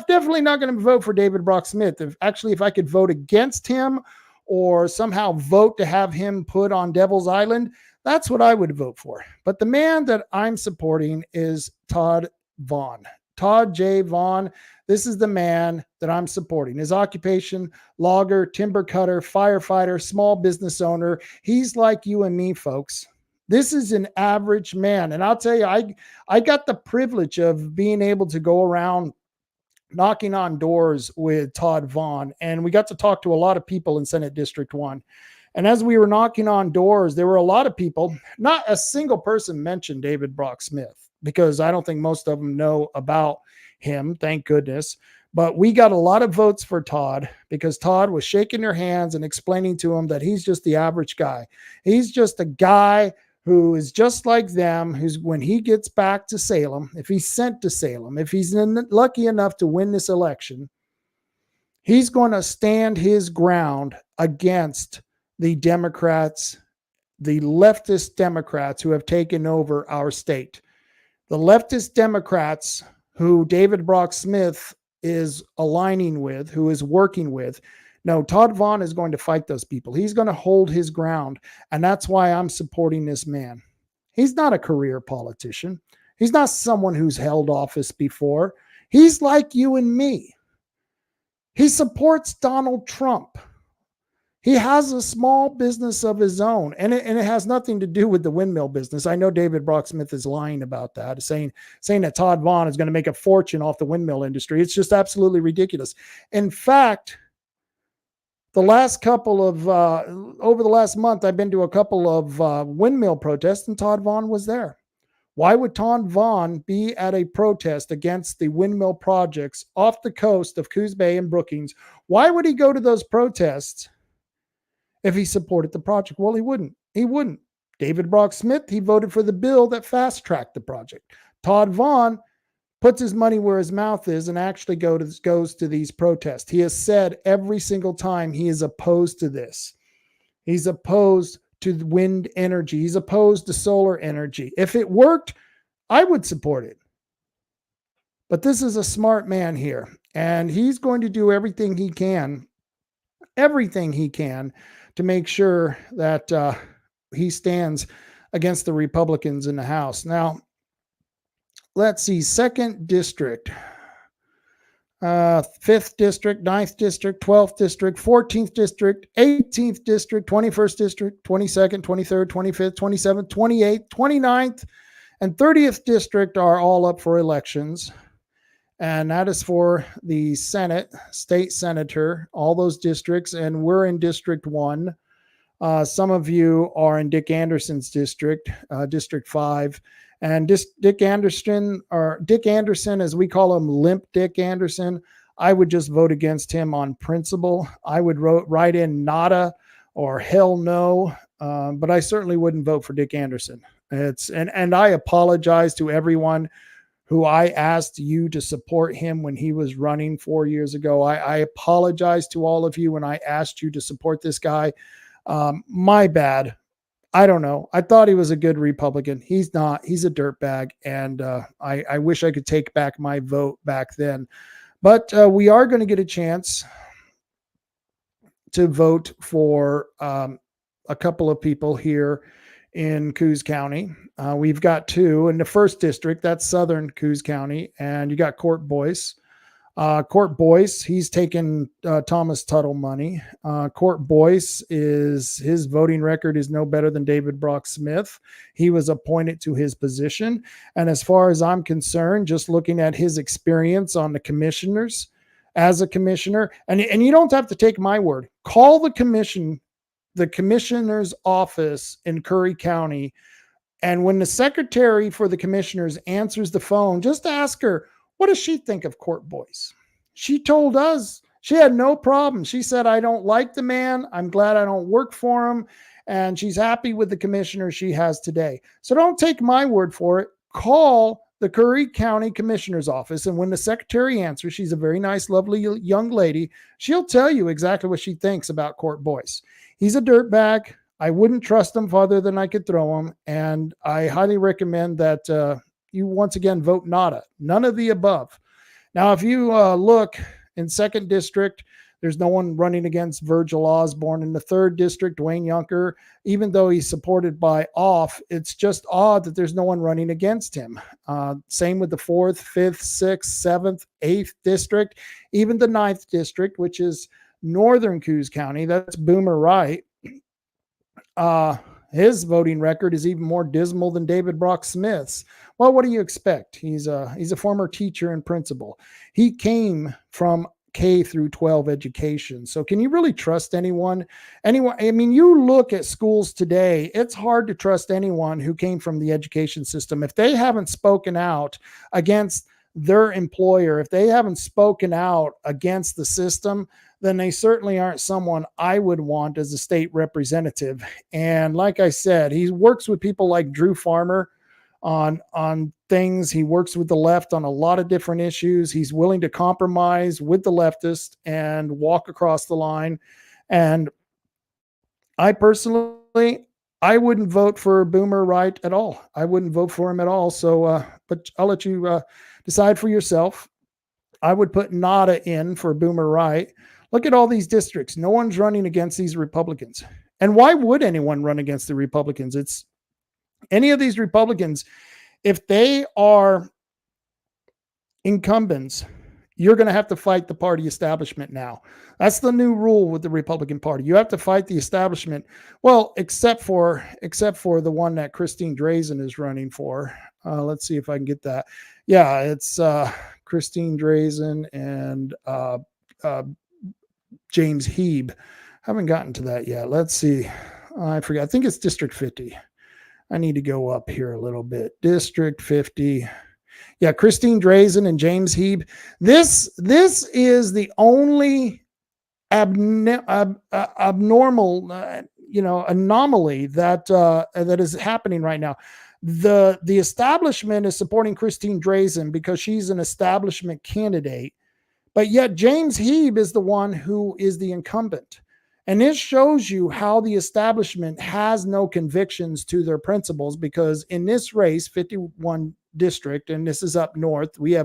definitely not going to vote for David Brock Smith. If I could vote against him or somehow vote to have him put on Devil's Island, that's what I would vote for. But the man that I'm supporting is Todd Vaughn. Todd J. Vaughn. This is the man that I'm supporting. His occupation, logger, timber cutter, firefighter, small business owner. He's like you and me, folks. This is an average man. And I'll tell you, I got the privilege of being able to go around knocking on doors with Todd Vaughn. And we got to talk to a lot of people in Senate District 1. And as we were knocking on doors, there were a lot of people, not a single person mentioned David Brock Smith, because I don't think most of them know about him, thank goodness. But we got a lot of votes for Todd because Todd was shaking their hands and explaining to them that he's just the average guy. He's just a guy who is just like them, who's when he gets back to Salem, if he's sent to Salem, if he's lucky enough to win this election, he's going to stand his ground against the Democrats, the leftist Democrats who have taken over our state. The leftist Democrats who David Brock Smith is aligning with, who is working with. No, Todd Vaughn is going to fight those people. He's going to hold his ground. And that's why I'm supporting this man. He's not a career politician. He's not someone who's held office before. He's like you and me. He supports Donald Trump. He has a small business of his own, and it has nothing to do with the windmill business. I know David Brock Smith is lying about that, saying that Todd Vaughn is going to make a fortune off the windmill industry. It's just absolutely ridiculous. In fact, over the last month, I've been to a couple of windmill protests, and Todd Vaughn was there. Why would Todd Vaughn be at a protest against the windmill projects off the coast of Coos Bay and Brookings? Why would he go to those protests if he supported the project? Well, he wouldn't. He wouldn't. David Brock Smith, he voted for the bill that fast-tracked the project. Todd Vaughn puts his money where his mouth is and actually goes to these protests. He has said every single time he is opposed to this. He's opposed to wind energy. He's opposed to solar energy. If it worked, I would support it. But this is a smart man here, and he's going to do everything he can to make sure that he stands against the Republicans in the House. Now, let's see, 2nd District, 5th District, 9th District, 12th District, 14th District, 18th District, 21st District, 22nd, 23rd, 25th, 27th, 28th, 29th, and 30th District are all up for elections. and that is for the Senate, state senator, all those districts, and we're in District 1. Some of you are in Dick Anderson's district, District 5. And Dick Anderson, or Dick Anderson, as we call him, Limp Dick Anderson, I would just vote against him on principle. I would write in nada or hell no, but I certainly wouldn't vote for Dick Anderson. And I apologize to everyone who I asked you to support him when he was running 4 years ago. I apologize to all of you when I asked you to support this guy. My bad. I don't know. I thought he was a good Republican. He's not. He's a dirtbag, and I wish I could take back my vote back then. But we are going to get a chance to vote for a couple of people here in Coos County. We've got two in the first district. That's Southern Coos County, and you got Court Boyce. Court Boyce, he's taken Thomas Tuttle money. Court Boyce, his voting record is no better than David Brock Smith. He was appointed to his position. And as far as I'm concerned, just looking at his experience on the commissioners as a commissioner, and you don't have to take my word, call the commissioner's office in Curry County. And when the secretary for the commissioners answers the phone, just ask her, what does she think of Court Boyce? She told us she had no problem. She said, I don't like the man. I'm glad I don't work for him. And she's happy with the commissioner she has today. So don't take my word for it. Call the Curry County Commissioner's office. And when the secretary answers, she's a very nice, lovely young lady. She'll tell you exactly what she thinks about Court Boyce. He's a dirtbag. I wouldn't trust him farther than I could throw him. And I highly recommend that you once again vote nada, none of the above. Now, if you look in 2nd District, there's no one running against Virgil Osborne. In the 3rd District, Dwayne Yunker, even though he's supported by Off, it's just odd that there's no one running against him. Same with the 4th, 5th, 6th, 7th, 8th District, even the 9th District, which is Northern Coos County. That's Boomer Wright. His voting record is even more dismal than David Brock Smith's. Well, what do you expect? He's a former teacher and principal. He came from K through 12 education. So can you really trust anyone? I mean, you look at schools today, it's hard to trust anyone who came from the education system. If they haven't spoken out against their employer, if they haven't spoken out against the system, then they certainly aren't someone I would want as a state representative. And like I said, he works with people like Drew Farmer on things. He works with the left on a lot of different issues. He's willing to compromise with the leftists and walk across the line. And I personally, I wouldn't vote for Boomer Wright at all. I wouldn't vote for him at all. So, but I'll let you decide for yourself. I would put nada in for Boomer Wright. Look at all these districts. No one's running against these Republicans. And why would anyone run against the Republicans? It's any of these Republicans, if they are incumbents, you're going to have to fight the party establishment now. That's the new rule with the Republican Party. You have to fight the establishment. Well, except for the one that Christine Drazen is running for. Let's see if I can get that. Yeah, it's Christine Drazen and James Heeb. Haven't gotten to that yet. Let's see. I forgot. I think it's District 50. I need to go up here a little bit. District 50. Yeah, Christine Drazen and James Heeb. This is the only abnormal, anomaly that is happening right now. The establishment is supporting Christine Drazen because she's an establishment candidate, but yet James Heeb is the one who is the incumbent. And this shows you how the establishment has no convictions to their principles, because in this race, 51 district, and this is up north, we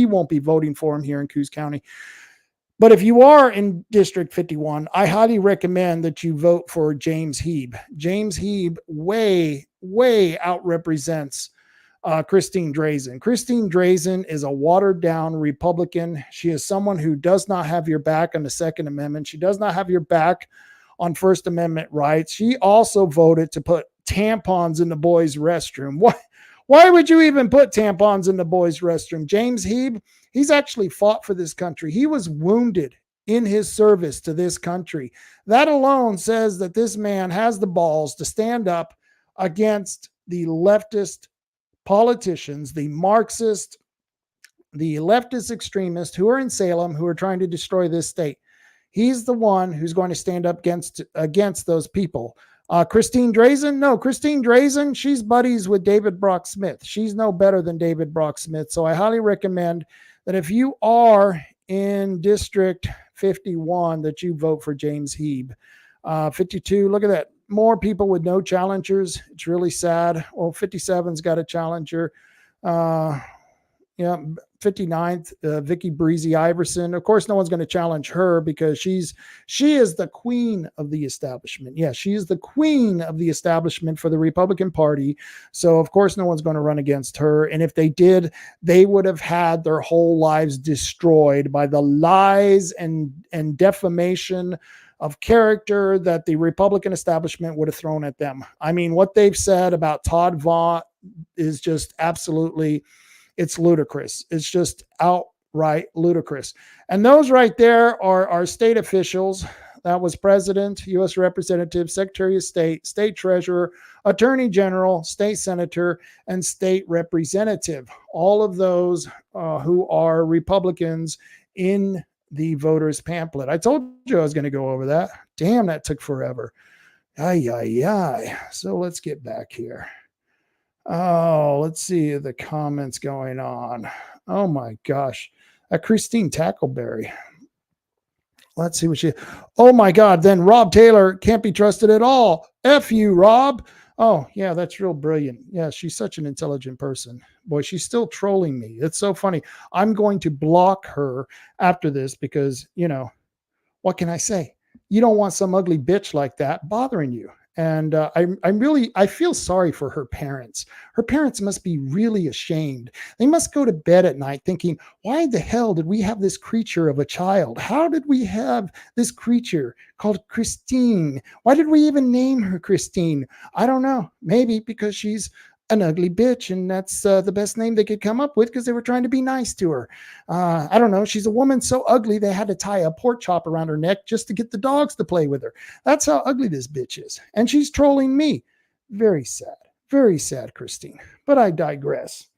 won't be voting for him here in Coos County. But if you are in District 51, I highly recommend that you vote for James Heeb. James Heeb way outrepresents Christine Drazen. Christine Drazen is a watered down Republican. She is someone who does not have your back on the Second Amendment. She does not have your back on First Amendment rights. She also voted to put tampons in the boys' restroom. Why would you even put tampons in the boys' restroom? James Hebe, he's actually fought for this country. He was wounded in his service to this country. That alone says that this man has the balls to stand up against the leftist politicians, the Marxist, the leftist extremists who are in Salem, who are trying to destroy this state. He's the one who's going to stand up against those people. Christine Drazan? No, Christine Drazan, she's buddies with David Brock Smith. She's no better than David Brock Smith. So I highly recommend that if you are in District 51, that you vote for James Hebe. 52, look at that. More people with no challengers. It's really sad. Well, 57's got a challenger. 59th, Vicky Breezy Iverson. Of course, no one's going to challenge her because she is the queen of the establishment. Yeah, she is the queen of the establishment for the Republican Party. So, of course, no one's going to run against her. And if they did, they would have had their whole lives destroyed by the lies and defamation of character that the Republican establishment would have thrown at them. I mean, what they've said about Todd Vaught is just absolutely, it's ludicrous. It's just outright ludicrous. And those right there are our state officials. That was President, U.S. Representative, Secretary of State, State Treasurer, Attorney General, State Senator, and State Representative. All of those who are Republicans in the voters' pamphlet. I told you I was going to go over that. Damn, that took forever. Ay, ay, ay. So let's get back here. Oh, let's see the comments going on. Oh my gosh. Christine Tackleberry. Let's see what she, oh my God. Then Rob Taylor can't be trusted at all. F you, Rob. Oh yeah, that's real brilliant. Yeah, she's such an intelligent person. Boy, she's still trolling me. It's so funny. I'm going to block her after this because, what can I say? You don't want some ugly bitch like that bothering you. And I feel sorry for her parents. Her parents must be really ashamed. They must go to bed at night thinking, why the hell did we have this creature of a child? How did we have this creature called Christine? Why did we even name her Christine? I don't know. Maybe because she's an ugly bitch, and that's the best name they could come up with because they were trying to be nice to her. I don't know. She's a woman so ugly they had to tie a pork chop around her neck just to get the dogs to play with her. That's how ugly this bitch is. And she's trolling me. Very sad, Christine. But I digress.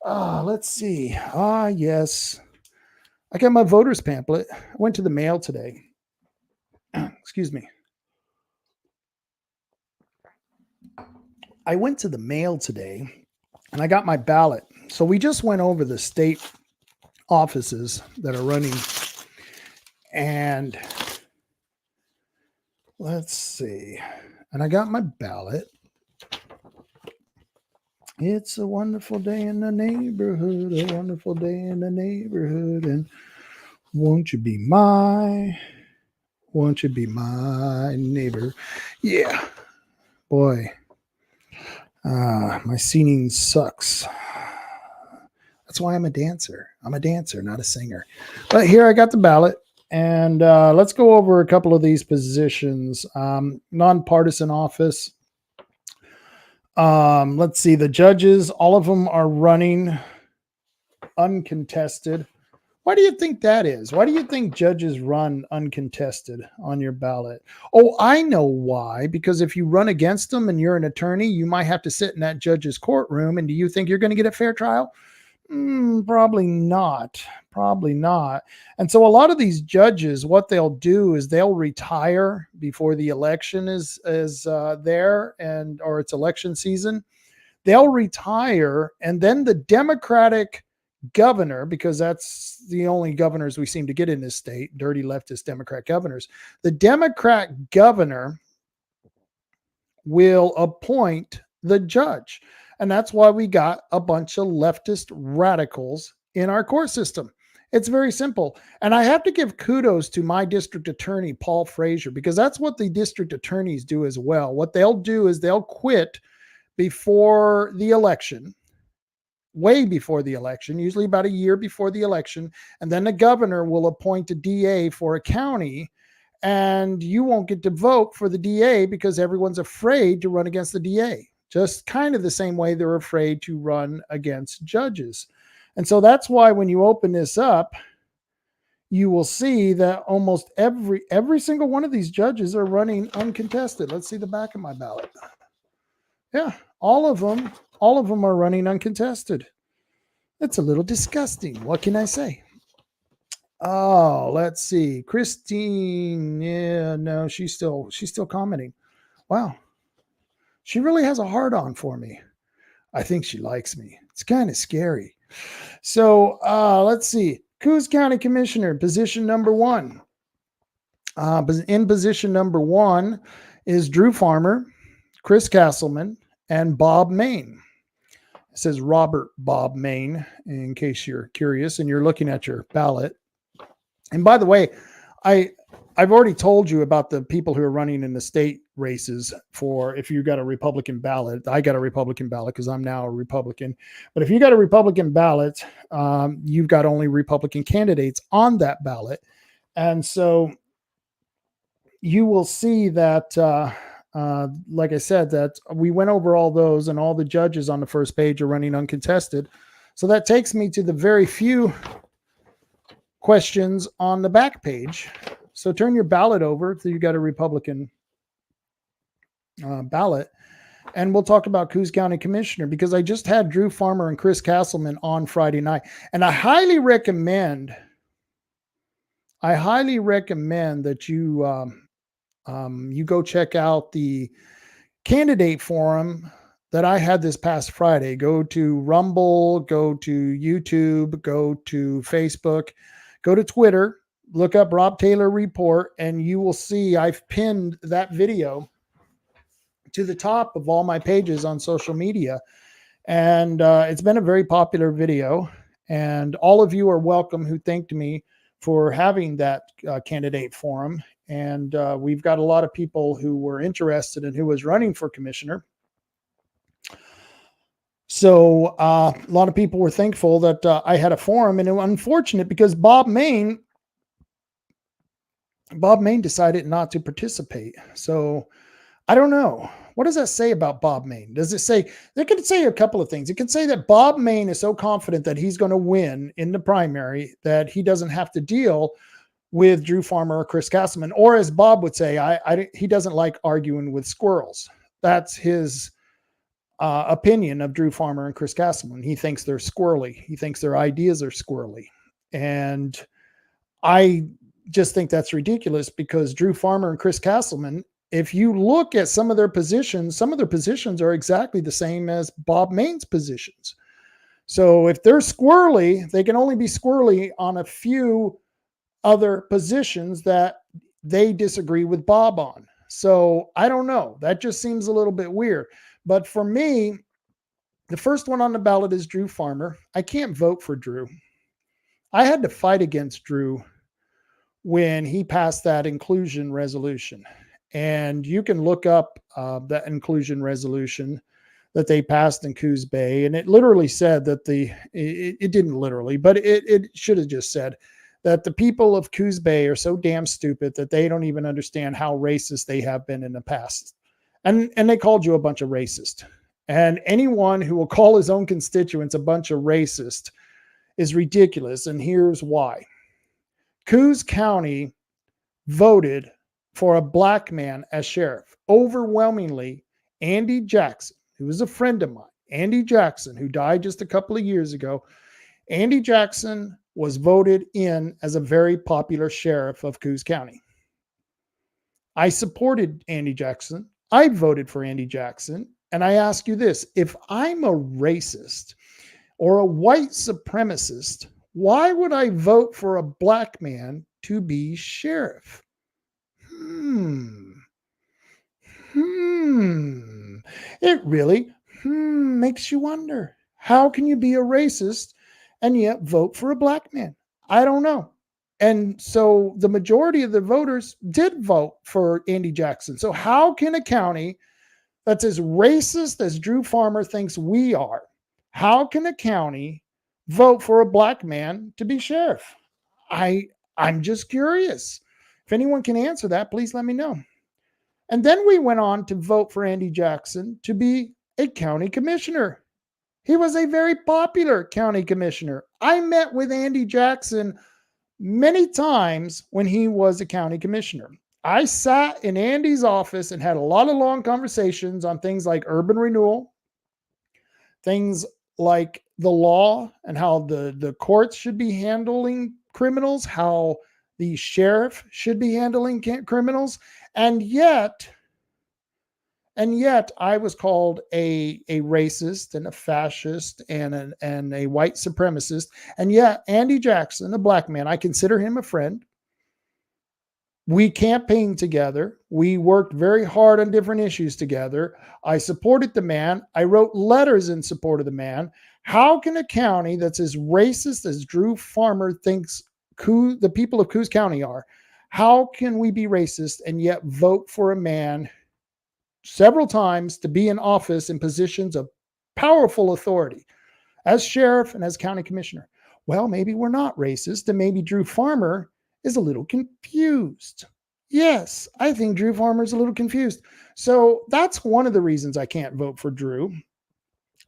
Let's see. Yes. I got my voters pamphlet. I went to the mail today. Excuse me. I went to the mail today and I got my ballot. So we just went over the state offices that are running. And let's see. And I got my ballot. It's a wonderful day in the neighborhood, a wonderful day in the neighborhood. And won't you be my neighbor? Yeah, boy. My singing sucks. That's why I'm a dancer. I'm a dancer, not a singer. But here I got the ballot, and let's go over a couple of these positions. Nonpartisan office. Let's see. The judges, all of them are running uncontested. Why do you think that is? Why do you think judges run uncontested on your ballot? Oh, I know why. Because if you run against them and you're an attorney, you might have to sit in that judge's courtroom. And do you think you're going to get a fair trial? Probably not. Probably not. And so a lot of these judges, what they'll do is they'll retire before the election is there or it's election season. They'll retire, and then the Democratic governor, because that's the only governors we seem to get in this state, dirty leftist Democrat governors. The Democrat governor will appoint the judge. And that's why we got a bunch of leftist radicals in our court system. It's very simple. And I have to give kudos to my district attorney, Paul Frazier, because that's what the district attorneys do as well. What they'll do is they'll quit before the election, way before the election, usually about a year before the election. And then the governor will appoint a DA for a county, and you won't get to vote for the DA because everyone's afraid to run against the DA. just kind of the same way they're afraid to run against judges. And so that's why when you open this up, you will see that almost every single one of these judges are running uncontested. Let's see the back of my ballot. Yeah, all of them are running uncontested. That's a little disgusting. What can I say? Oh, let's see. Christine, yeah, no, she's still commenting. Wow. She really has a hard on for me. I think she likes me. It's kind of scary. So let's see. Coos County Commissioner, position number 1. In position number 1 is Drew Farmer, Chris Castleman, and Bob Main. It says Robert Bob Main, in case you're curious and you're looking at your ballot. And by the way, I've already told you about the people who are running in the state races for if you got a Republican ballot. I got a Republican ballot because I'm now a Republican. But if you got a Republican ballot, you've got only Republican candidates on that ballot. And so you will see that, like I said, that we went over all those and all the judges on the first page are running uncontested. So that takes me to the very few questions on the back page. So turn your ballot over so you got a Republican ballot, and we'll talk about Coos County Commissioner because I just had Drew Farmer and Chris Castleman on Friday night, and I highly recommend that you you go check out the candidate forum that I had this past Friday. Go to Rumble, go to YouTube, go to Facebook, go to Twitter. Look up Rob Taylor Report, and you will see I've pinned that video to the top of all my pages on social media. And it's been a very popular video. And all of you are welcome who thanked me for having that candidate forum. And we've got a lot of people who were interested in who was running for commissioner. So a lot of people were thankful that I had a forum, and it was unfortunate because Bob Main decided not to participate. So I don't know. What does that say about Bob Main? Does it say, they could say a couple of things. It could say that Bob Main is so confident that he's going to win in the primary that he doesn't have to deal with Drew Farmer or Chris Castleman. Or as Bob would say, he doesn't like arguing with squirrels. That's his opinion of Drew Farmer and Chris Castleman. He thinks they're squirrely. He thinks their ideas are squirrely. And I just think that's ridiculous because Drew Farmer and Chris Castleman, if you look at some of their positions are exactly the same as Bob Main's positions. So if they're squirrely, they can only be squirrely on a few other positions that they disagree with Bob on. So I don't know. That just seems a little bit weird. But for me, the first one on the ballot is Drew Farmer. I can't vote for Drew. I had to fight against Drew when he passed that inclusion resolution. And you can look up that inclusion resolution that they passed in Coos Bay. And it literally said that it didn't literally, but it should have just said that the people of Coos Bay are so damn stupid that they don't even understand how racist they have been in the past. And they called you a bunch of racist. And anyone who will call his own constituents a bunch of racist is ridiculous. And here's why. Coos County voted for a black man as sheriff. Overwhelmingly, Andy Jackson, who was a friend of mine, Andy Jackson, who died just a couple of years ago, Andy Jackson was voted in as a very popular sheriff of Coos County. I supported Andy Jackson. I voted for Andy Jackson. And I ask you this, if I'm a racist or a white supremacist, why would I vote for a black man to be sheriff? It really makes you wonder. How can you be a racist and yet vote for a black man? I don't know. And so the majority of the voters did vote for Andy Jackson. So how can a county that's as racist as Drew Farmer thinks we are, how can a county vote for a black man to be sheriff? I'm just curious. If anyone can answer that, please let me know. And then we went on to vote for Andy Jackson to be a county commissioner. He was a very popular county commissioner. I met with Andy Jackson many times when he was a county commissioner. I sat in Andy's office and had a lot of long conversations on things like urban renewal, things like the law and how the courts should be handling criminals, how the sheriff should be handling criminals. And yet, I was called a racist and a fascist and a white supremacist. And yet Andy Jackson, a black man, I consider him a friend. We campaigned together. We worked very hard on different issues together. I supported the man. I wrote letters in support of the man. How can a county that's as racist as Drew Farmer thinks the people of Coos County are, how can we be racist and yet vote for a man several times to be in office in positions of powerful authority as sheriff and as county commissioner? Well, maybe we're not racist, and maybe Drew Farmer is a little confused. Yes, I think Drew Farmer is a little confused. So that's one of the reasons I can't vote for Drew,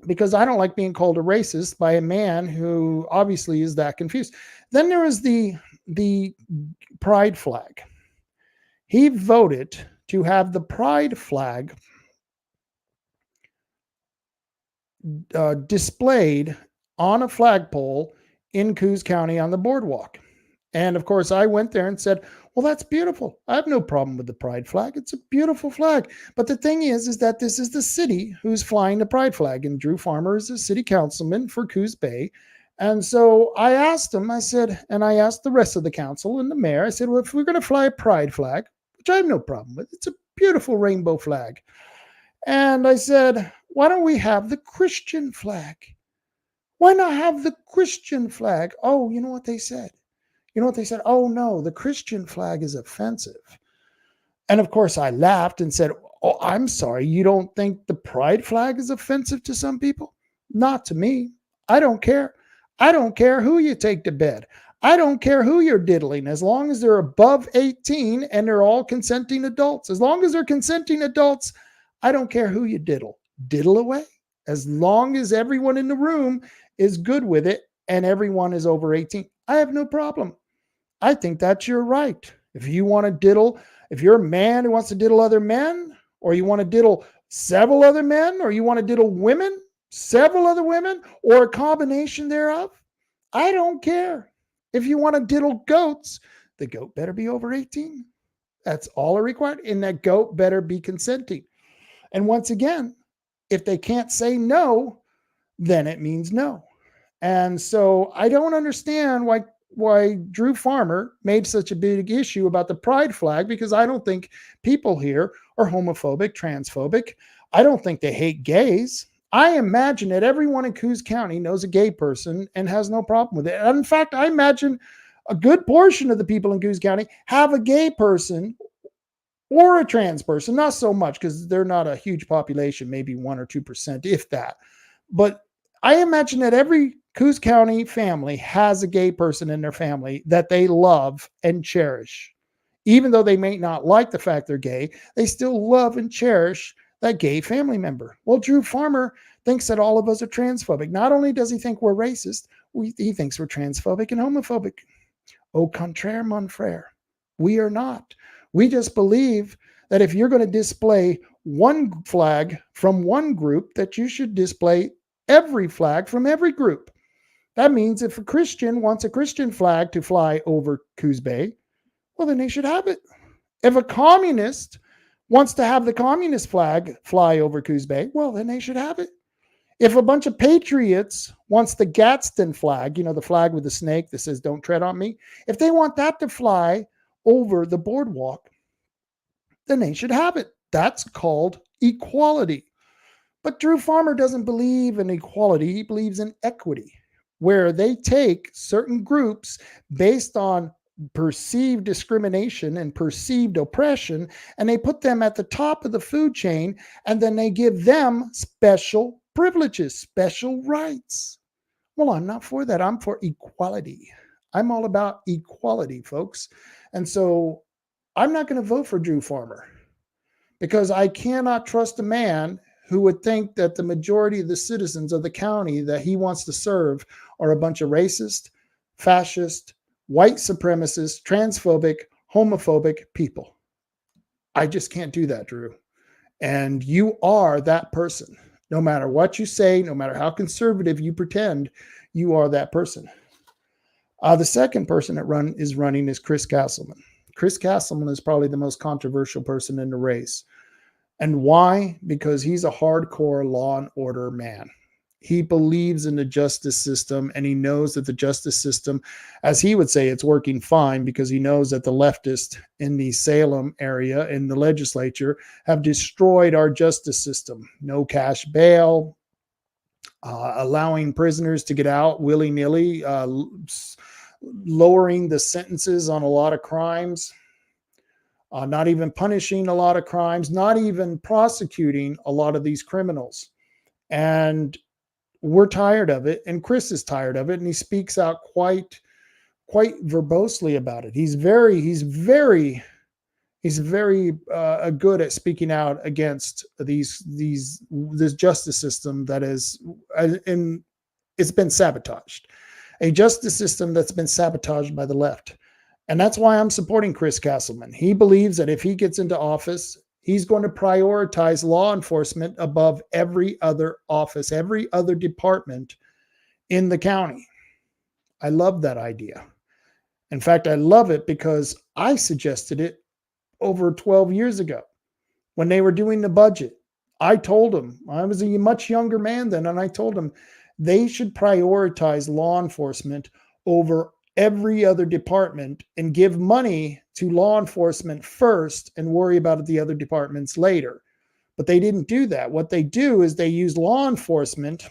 because I don't like being called a racist by a man who obviously is that confused. Then there is the pride flag. He voted to have the pride flag displayed on a flagpole in Coos County on the boardwalk. And of course, I went there and said, well, that's beautiful. I have no problem with the pride flag. It's a beautiful flag. But the thing is that this is the city who's flying the pride flag. And Drew Farmer is a city councilman for Coos Bay. And so I asked him, I said, and I asked the rest of the council and the mayor, I said, well, if we're going to fly a pride flag, which I have no problem with, it's a beautiful rainbow flag. And I said, why don't we have the Christian flag? Why not have the Christian flag? Oh, you know what they said? Oh, no, the Christian flag is offensive. And of course, I laughed and said, oh, I'm sorry. You don't think the pride flag is offensive to some people? Not to me. I don't care. I don't care who you take to bed. I don't care who you're diddling, as long as they're above 18 and they're all consenting adults. As long as they're consenting adults, I don't care who you diddle. Diddle away. As long as everyone in the room is good with it and everyone is over 18, I have no problem. I think that's your right. If you want to diddle, if you're a man who wants to diddle other men, or you want to diddle several other men, or you want to diddle women, several other women, or a combination thereof, I don't care. If you want to diddle goats, the goat better be over 18. That's all required. And that goat better be consenting. And once again, if they can't say no, then it means no. And so I don't understand why Drew Farmer made such a big issue about the pride flag, because I don't think people here are homophobic, transphobic. I don't think they hate gays. I imagine that everyone in Coos County knows a gay person and has no problem with it. And in fact, I imagine a good portion of the people in Coos County have a gay person or a trans person. Not so much, because they're not a huge population, maybe 1 or 2%, if that. But I imagine that every Coos County family has a gay person in their family that they love and cherish. Even though they may not like the fact they're gay, they still love and cherish that gay family member. Well, Drew Farmer thinks that all of us are transphobic. Not only does he think we're racist, he thinks we're transphobic and homophobic. Au contraire, mon frère. We are not. We just believe that if you're going to display one flag from one group, that you should display every flag from every group. That means if a Christian wants a Christian flag to fly over Coos Bay, well, then they should have it. If a communist wants to have the communist flag fly over Coos Bay, well, then they should have it. If a bunch of patriots wants the Gadsden flag, the flag with the snake that says, don't tread on me, if they want that to fly over the boardwalk, then they should have it. That's called equality. But Drew Farmer doesn't believe in equality. He believes in equity, where they take certain groups based on perceived discrimination and perceived oppression, and they put them at the top of the food chain, and then they give them special privileges, special rights. Well, I'm not for that. I'm for equality. I'm all about equality, folks. And so I'm not going to vote for Drew Farmer, because I cannot trust a man who would think that the majority of the citizens of the county that he wants to serve are a bunch of racist, fascist, white supremacist, transphobic, homophobic people. I just can't do that, Drew. And you are that person. No matter what you say, no matter how conservative you pretend, you are that person. The second person that is running is Chris Castleman. Chris Castleman is probably the most controversial person in the race. And why? Because he's a hardcore law and order man. He believes in the justice system, and he knows that the justice system, as he would say, it's working fine, because he knows that the leftists in the Salem area in the legislature have destroyed our justice system. No cash bail, allowing prisoners to get out willy-nilly, lowering the sentences on a lot of crimes, not even punishing a lot of crimes, not even prosecuting a lot of these criminals. And we're tired of it, and Chris is tired of it, and he speaks out quite verbosely about it. He's very good at speaking out against this justice system that is, and it's been sabotaged, a justice system that's been sabotaged by the left. And that's why I'm supporting Chris Castleman. He believes that if he gets into office, he's going to prioritize law enforcement above every other office, every other department in the county. I love that idea. In fact, I love it because I suggested it over 12 years ago when they were doing the budget. I told them, I was a much younger man then, and I told them they should prioritize law enforcement over every other department and give money to law enforcement first and worry about the other departments later. But they didn't do that. What they do is they use law enforcement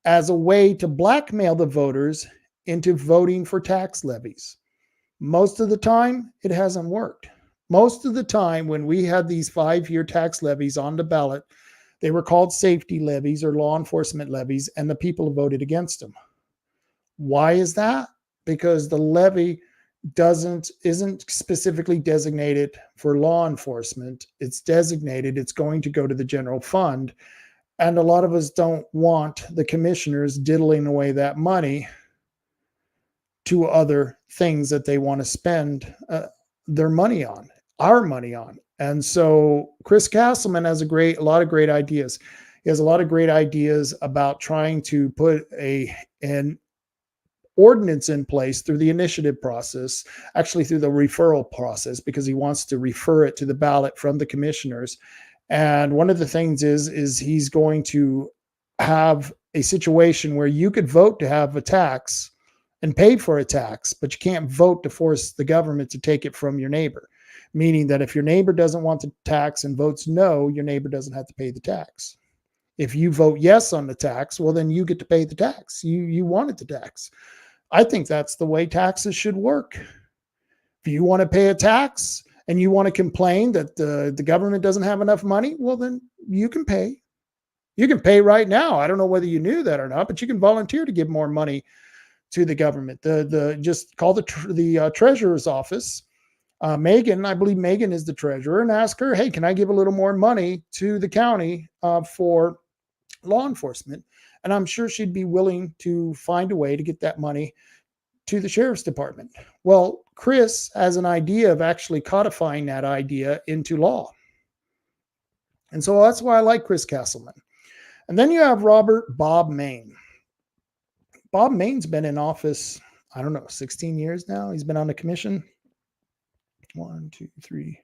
as a way to blackmail the voters into voting for tax levies. Most of the time, it hasn't worked. Most of the time, when we had these 5-year tax levies on the ballot, they were called safety levies or law enforcement levies, and the people voted against them. Why is that? Because the levy isn't specifically designated for law enforcement. It's going to go to the general fund. And a lot of us don't want the commissioners diddling away that money to other things that they want to spend their money on, our money on. And so Chris Castleman has a lot of great ideas. He has a lot of great ideas about trying to put an ordinance in place through the initiative process, actually through the referral process, because he wants to refer it to the ballot from the commissioners. And one of the things is he's going to have a situation where you could vote to have a tax and pay for a tax, but you can't vote to force the government to take it from your neighbor. Meaning that if your neighbor doesn't want the tax and votes no, your neighbor doesn't have to pay the tax. If you vote yes on the tax, well, then you get to pay the tax. You wanted the tax. I think that's the way taxes should work. If you want to pay a tax and you want to complain that the government doesn't have enough money, well, then you can pay. You can pay right now. I don't know whether you knew that or not, but you can volunteer to give more money to the government. Just call the treasurer's office. Megan, I believe Megan is the treasurer, and ask her, hey, can I give a little more money to the county for law enforcement? And I'm sure she'd be willing to find a way to get that money to the sheriff's department. Well, Chris has an idea of actually codifying that idea into law. And so that's why I like Chris Castleman. And then you have Bob Maine. Bob Maine's been in office, 16 years now. He's been on the commission. 1, 2, 3.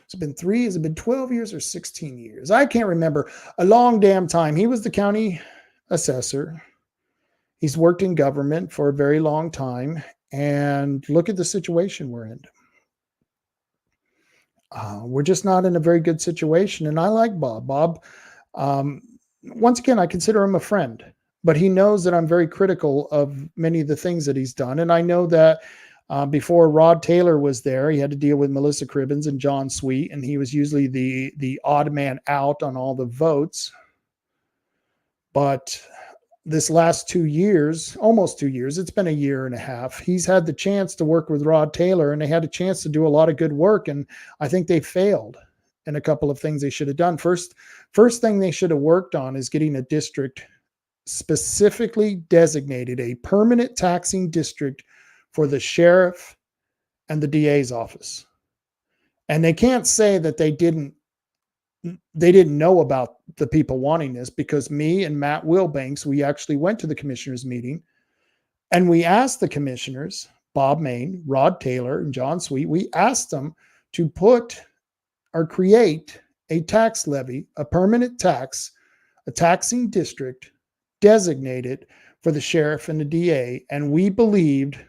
It's been 3. Has it been 12 years or 16 years? I can't remember. A long damn time. He was the county assessor. He's worked in government for a very long time. And look at the situation we're in. We're just not in a very good situation. And I like Bob. Bob, once again, I consider him a friend. But he knows that I'm very critical of many of the things that he's done. And I know that before Rod Taylor was there, he had to deal with Melissa Cribbins and John Sweet, and he was usually the odd man out on all the votes. But this last 2 years, almost 2 years, it's been a year and a half, he's had the chance to work with Rod Taylor, and they had a chance to do a lot of good work, and I think they failed. and a couple of things they should have done. First thing they should have worked on is getting a district specifically designated, a permanent taxing district for the sheriff and the DA's office. And they can't say that they didn't know about the people wanting this, because me and Matt Wilbanks, we actually went to the commissioners meeting and we asked the commissioners, Bob Main, Rod Taylor, and John Sweet, we asked them to put or create a tax levy, a permanent tax, a taxing district designated for the sheriff and the DA. And we believed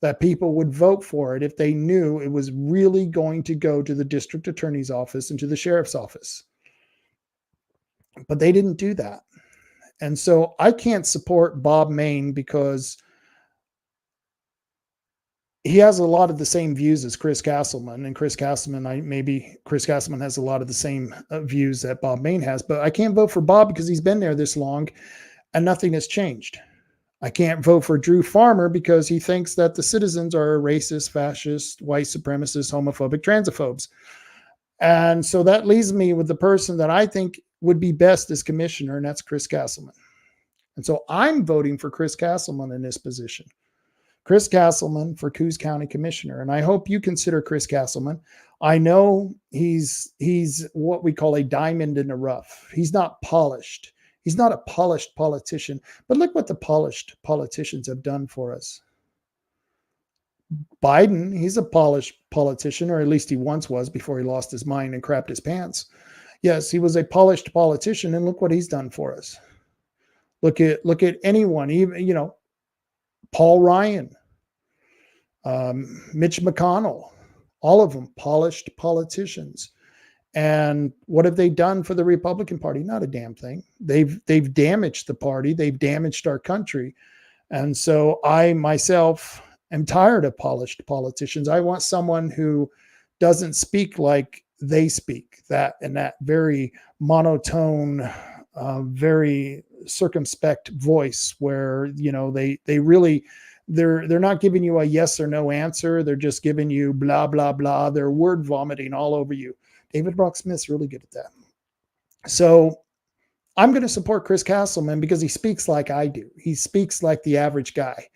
that people would vote for it if they knew it was really going to go to the district attorney's office and to the sheriff's office. But they didn't do that. And so I can't support Bob Main because he has a lot of the same views as Chris Castleman, and Chris Castleman has a lot of the same views that Bob Main has, but I can't vote for Bob because he's been there this long and nothing has changed. I can't vote for Drew Farmer because he thinks that the citizens are racist, fascist, white supremacists, homophobic, transophobes. And so that leaves me with the person that I think would be best as commissioner, and that's Chris Castleman. And so I'm voting for Chris Castleman in this position. Chris Castleman for Coos County Commissioner. And I hope you consider Chris Castleman. I know he's what we call a diamond in the rough. He's not polished. He's not a polished politician. But look what the polished politicians have done for us. Biden, he's a polished politician, or at least he once was before he lost his mind and crapped his pants. Yes, he was a polished politician, and look what he's done for us. Look at anyone, even, Paul Ryan, Mitch McConnell, all of them polished politicians. And what have they done for the Republican Party? Not a damn thing. They've damaged the party. They've damaged our country. And so I myself am tired of polished politicians. I want someone who doesn't speak like they speak, that very monotone, very circumspect voice where, they're not giving you a yes or no answer. They're just giving you blah, blah, blah. They're word vomiting all over you. David Brock Smith's really good at that. So I'm going to support Chris Castleman because he speaks like I do. He speaks like the average guy.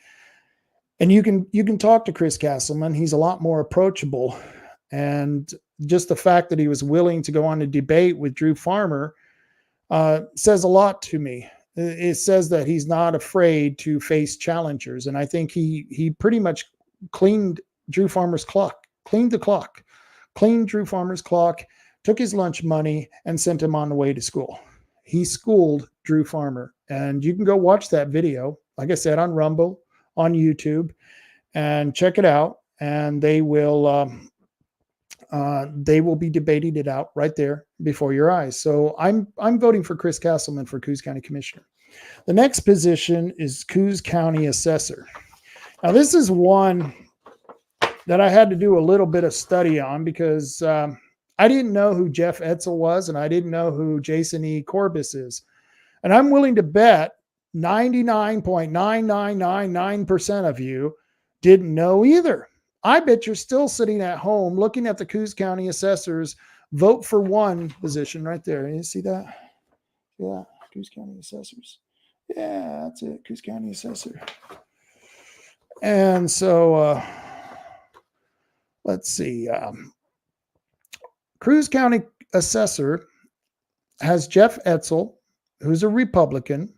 And you can talk to Chris Castleman. He's a lot more approachable. And just the fact that he was willing to go on a debate with Drew Farmer says a lot to me. It says that he's not afraid to face challengers. And I think he pretty much cleaned Drew Farmer's clock, cleaned Drew Farmer's clock, took his lunch money, and sent him on the way to school. He schooled Drew Farmer. And you can go watch that video, like I said, on Rumble, on YouTube, and check it out. And they will be debating it out right there before your eyes. So I'm voting for Chris Castleman for Coos County Commissioner. The next position is Coos County Assessor. Now, this is one that I had to do a little bit of study on because I didn't know who Jeff Etzel was, and I didn't know who Jason E. Corbis is. And I'm willing to bet 99.9999% of you didn't know either. I bet you're still sitting at home looking at the Coos County Assessor's vote for one position right there. You see that? Yeah, Coos County Assessors. Yeah, that's it, Coos County Assessor. And so let's see. Coos County Assessor has Jeff Etzel, who's a Republican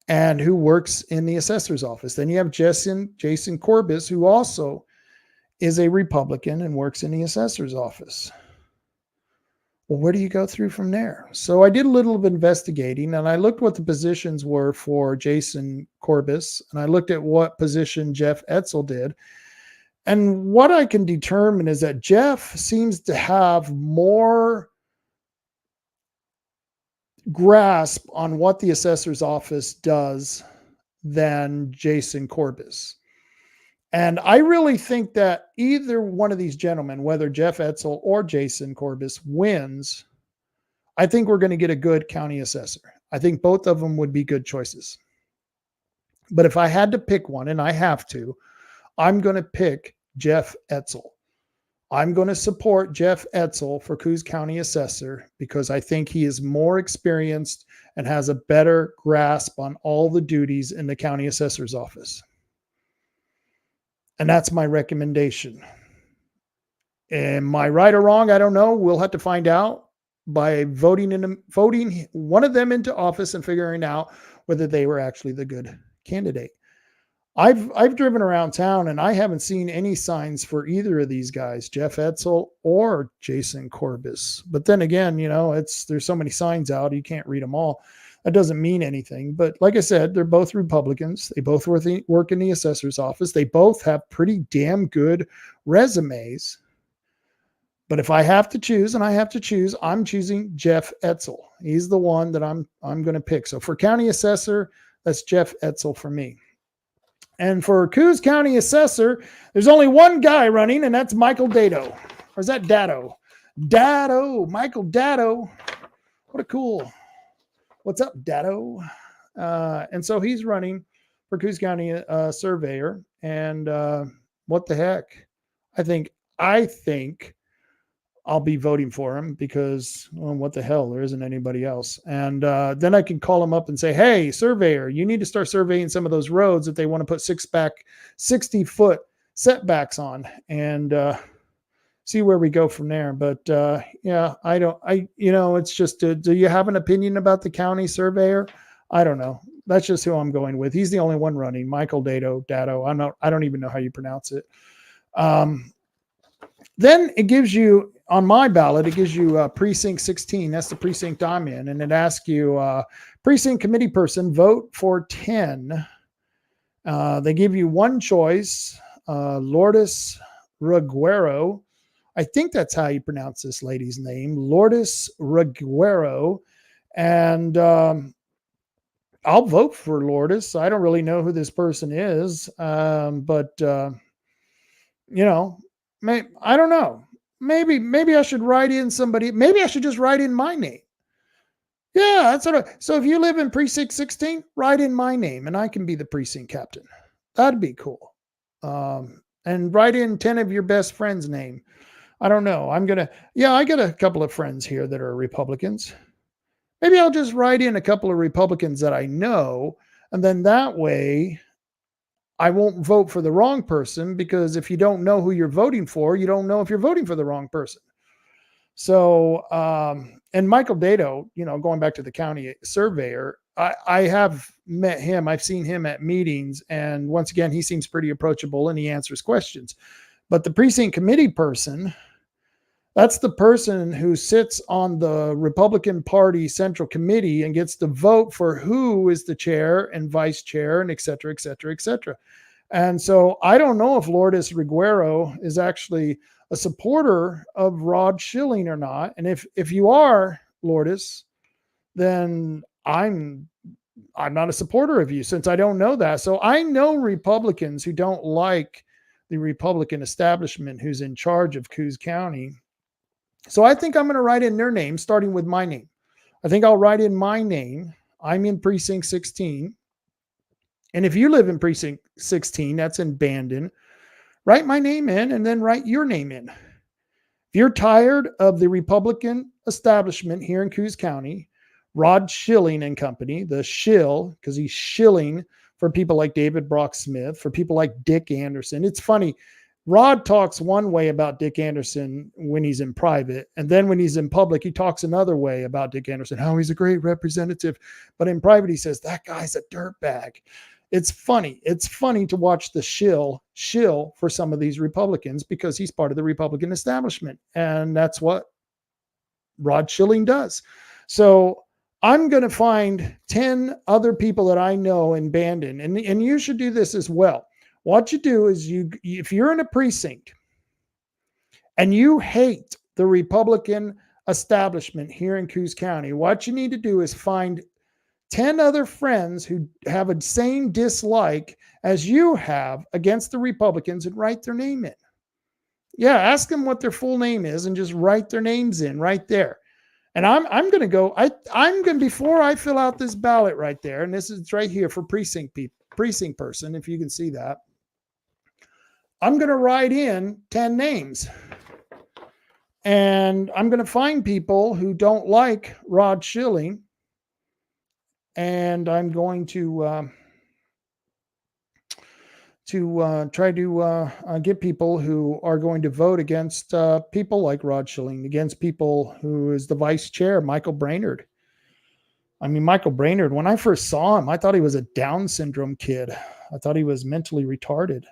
and who works in the assessor's office. Then you have Jason Corbis, who also is a Republican and works in the assessor's office. Well, where do you go through from there? So I did a little of investigating, and I looked what the positions were for Jason Corbis, and I looked at what position Jeff Etzel did. And what I can determine is that Jeff seems to have more grasp on what the assessor's office does than Jason Corbis. And I really think that either one of these gentlemen, whether Jeff Etzel or Jason Corbis, wins, I think we're going to get a good county assessor. I think both of them would be good choices. But if I had to pick one, and I have to, I'm going to pick Jeff Etzel. I'm going to support Jeff Etzel for Coos County Assessor because I think he is more experienced and has a better grasp on all the duties in the county assessor's office. And that's my recommendation. Am I right or wrong? I don't know. We'll have to find out by voting one of them into office and figuring out whether they were actually the good candidate. I've driven around town and I haven't seen any signs for either of these guys, Jeff Etzel or Jason Corbis. But then again, there's so many signs out, you can't read them all. That doesn't mean anything. But like I said, they're both Republicans. They both work in the assessor's office. They both have pretty damn good resumes. But if I have to choose, I'm choosing Jeff Etzel. He's the one that I'm going to pick. So for county assessor, that's Jeff Etzel for me. And for Coos County Assessor, there's only one guy running, and that's Michael Dado. Or is that Dado? Michael Dado. What a cool. What's up, Dado? And so he's running for Coos County Surveyor. And what the heck? I think I'll be voting for him because, well, what the hell? There isn't anybody else. And then I can call him up and say, hey, surveyor, you need to start surveying some of those roads that they want to put 60-foot setbacks on and see where we go from there. But it's just, do you have an opinion about the county surveyor? I don't know. That's just who I'm going with. He's the only one running, Michael Dado. I don't even know how you pronounce it. Then it gives you, on my ballot, it gives you precinct 16. That's the precinct I'm in. And it asks you, precinct committee person, vote for 10. They give you one choice, Lourdes Reguero. I think that's how you pronounce this lady's name, Lourdes Reguero. And I'll vote for Lourdes. I don't really know who this person is, but I don't know. Maybe I should write in somebody. Maybe I should just write in my name. Yeah, that's what so if you live in precinct 16, write in my name and I can be the precinct captain. That'd be cool. And write in 10 of your best friends' name. I don't know. I got a couple of friends here that are Republicans. Maybe I'll just write in a couple of Republicans that I know. And then that way I won't vote for the wrong person, because if you don't know who you're voting for, you don't know if you're voting for the wrong person. So, and Michael Dado, going back to the county surveyor, I have met him. I've seen him at meetings. And once again, he seems pretty approachable and he answers questions. But the precinct committee person, that's the person who sits on the Republican Party Central Committee and gets to vote for who is the chair and vice chair and et cetera, et cetera, et cetera. And so I don't know if Lourdes Reguero is actually a supporter of Rod Schilling or not. And if you are, Lourdes, then I'm not a supporter of you, since I don't know that. So I know Republicans who don't like the Republican establishment who's in charge of Coos County. So I think I'm going to write in their name, starting with my name. I think I'll write in my name. I'm in precinct 16. And if you live in precinct 16, that's in Bandon, write my name in and then write your name in. If you're tired of the Republican establishment here in Coos County, Rod Schilling and company, the shill, because he's shilling for people like David Brock Smith, for people like Dick Anderson. It's funny. Rod talks one way about Dick Anderson when he's in private, and then when he's in public, he talks another way about Dick Anderson, how he's a great representative. But in private, he says, that guy's a dirtbag. It's funny. It's funny to watch the shill for some of these Republicans, because he's part of the Republican establishment. And that's what Rod Schilling does. So I'm going to find 10 other people that I know in Bandon, and you should do this as well. What you do is if you're in a precinct and you hate the Republican establishment here in Coos County, what you need to do is find 10 other friends who have a same dislike as you have against the Republicans and write their name in. Yeah, ask them what their full name is and just write their names in right there. And I'm going to go, I'm going to, before I fill out this ballot right there, and this is right here for precinct person, if you can see that, I'm going to write in 10 names. And I'm going to find people who don't like Rod Schilling, and I'm going to try to get people who are going to vote against people like Rod Schilling, against people who is the vice chair, Michael Brainerd. I mean, Michael Brainerd, when I first saw him, I thought he was a Down syndrome kid. I thought he was mentally retarded.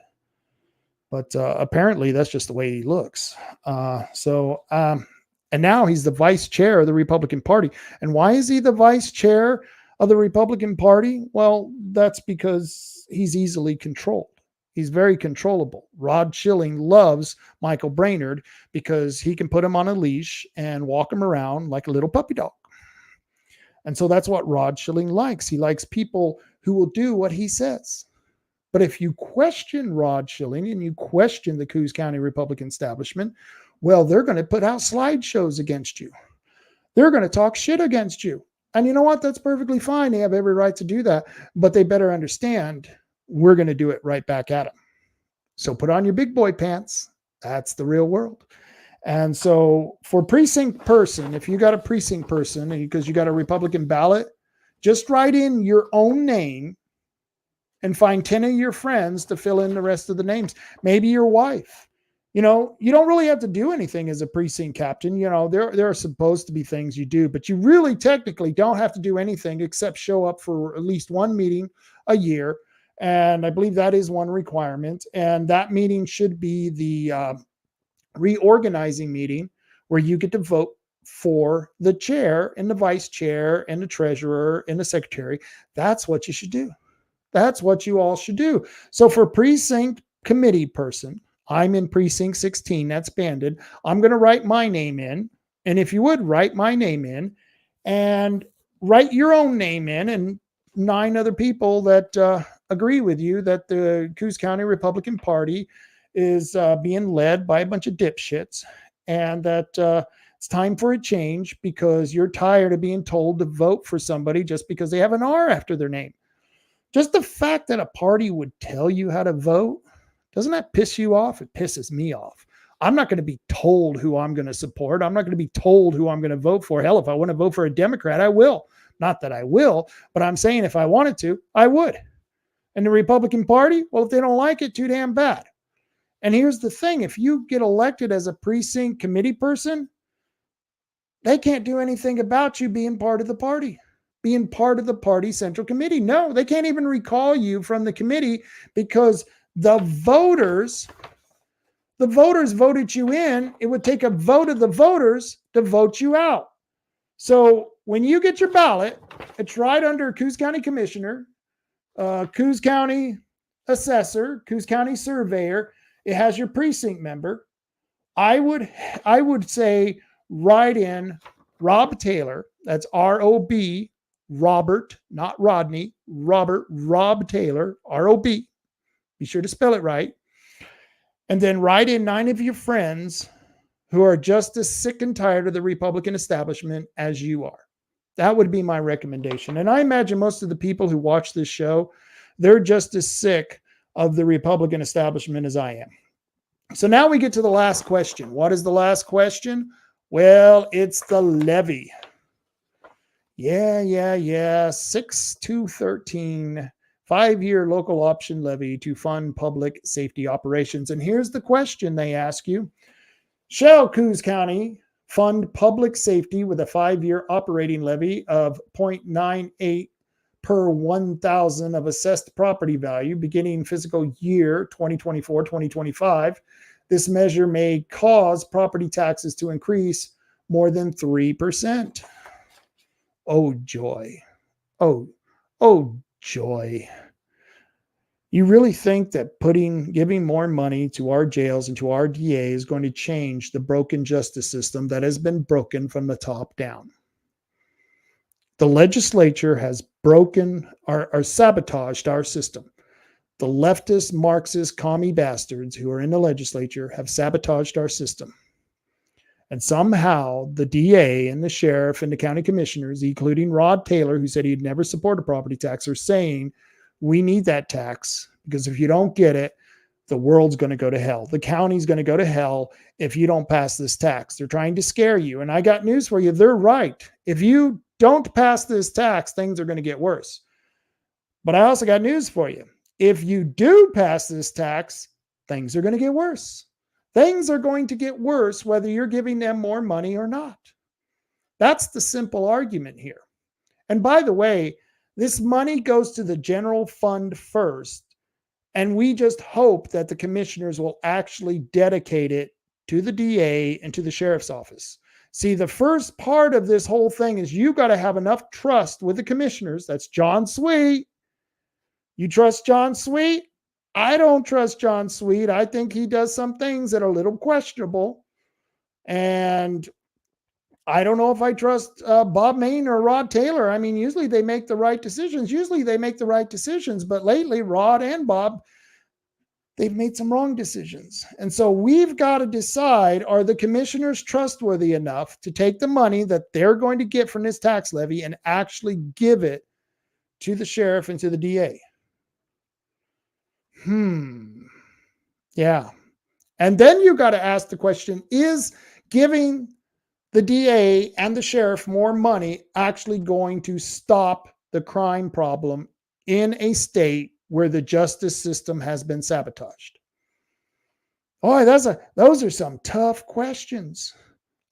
But apparently that's just the way he looks. And now he's the vice chair of the Republican Party. And why is he the vice chair of the Republican Party? Well, that's because he's easily controlled. He's very controllable. Rod Schilling loves Michael Brainerd because he can put him on a leash and walk him around like a little puppy dog. And so that's what Rod Schilling likes. He likes people who will do what he says. But if you question Rod Schilling and you question the Coos County Republican establishment, well, they're going to put out slideshows against you. They're going to talk shit against you. And you know what? That's perfectly fine. They have every right to do that. But they better understand we're going to do it right back at them. So put on your big boy pants. That's the real world. And so for precinct person, if you got a precinct person because you got a Republican ballot, just write in your own name and find 10 of your friends to fill in the rest of the names. Maybe your wife. You know, you don't really have to do anything as a precinct captain. You know, there are supposed to be things you do, but you really technically don't have to do anything except show up for at least one meeting a year. And I believe that is one requirement. And that meeting should be the reorganizing meeting where you get to vote for the chair and the vice chair and the treasurer and the secretary. That's what you should do. That's what you all should do. So for precinct committee person, I'm in precinct 16. That's banded. I'm going to write my name in. And if you would write my name in and write your own name in and 9 other people that agree with you that the Coos County Republican Party is being led by a bunch of dipshits and that it's time for a change because you're tired of being told to vote for somebody just because they have an R after their name. Just the fact that a party would tell you how to vote, doesn't that piss you off? It pisses me off. I'm not going to be told who I'm going to support. I'm not going to be told who I'm going to vote for. Hell, if I want to vote for a Democrat, I will. Not that I will, but I'm saying if I wanted to, I would. And the Republican Party, well, if they don't like it, too damn bad. And here's the thing. If you get elected as a precinct committee person, they can't do anything about you being part of the party. Being part of the party central committee. No, they can't even recall you from the committee because the voters voted you in. It would take a vote of the voters to vote you out. So when you get your ballot, it's right under Coos County Commissioner, Coos County Assessor, Coos County Surveyor. It has your precinct member. I would say write in Rob Taylor. That's R-O-B, Robert, not Rodney, Robert, Rob Taylor, R-O-B. Be sure to spell it right. And then write in 9 of your friends who are just as sick and tired of the Republican establishment as you are. That would be my recommendation. And I imagine most of the people who watch this show, they're just as sick of the Republican establishment as I am. So now we get to the last question. What is the last question? Well, it's the levy. Yeah. 6213, 5-year local option levy to fund public safety operations. And here's the question they ask you. Shall Coos County fund public safety with a 5-year operating levy of 0.98 per 1,000 of assessed property value beginning fiscal year 2024-2025? This measure may cause property taxes to increase more than 3%. Oh, joy. Oh, joy. You really think that giving more money to our jails and to our DA is going to change the broken justice system that has been broken from the top down? The legislature has broken or sabotaged our system. The leftist, Marxist, commie bastards who are in the legislature have sabotaged our system. And somehow the DA and the sheriff and the county commissioners, including Rod Taylor, who said he'd never support a property tax, are saying we need that tax because if you don't get it, the world's going to go to hell. The county's going to go to hell if you don't pass this tax. They're trying to scare you. And I got news for you. They're right. If you don't pass this tax, things are going to get worse. But I also got news for you. If you do pass this tax, things are going to get worse. Things are going to get worse whether you're giving them more money or not. That's the simple argument here. And by the way, this money goes to the general fund first, and we just hope that the commissioners will actually dedicate it to the DA and to the sheriff's office. See, the first part of this whole thing is you got to have enough trust with the commissioners. That's John Sweet. You trust John Sweet? I don't trust John Sweet. I think he does some things that are a little questionable. And I don't know if I trust Bob Main or Rod Taylor. I mean, usually they make the right decisions. But lately, Rod and Bob, they've made some wrong decisions. And so we've got to decide, are the commissioners trustworthy enough to take the money that they're going to get from this tax levy and actually give it to the sheriff and to the DA? Yeah. And then you got to ask the question, is giving the DA and the sheriff more money actually going to stop the crime problem in a state where the justice system has been sabotaged? Boy, those are some tough questions.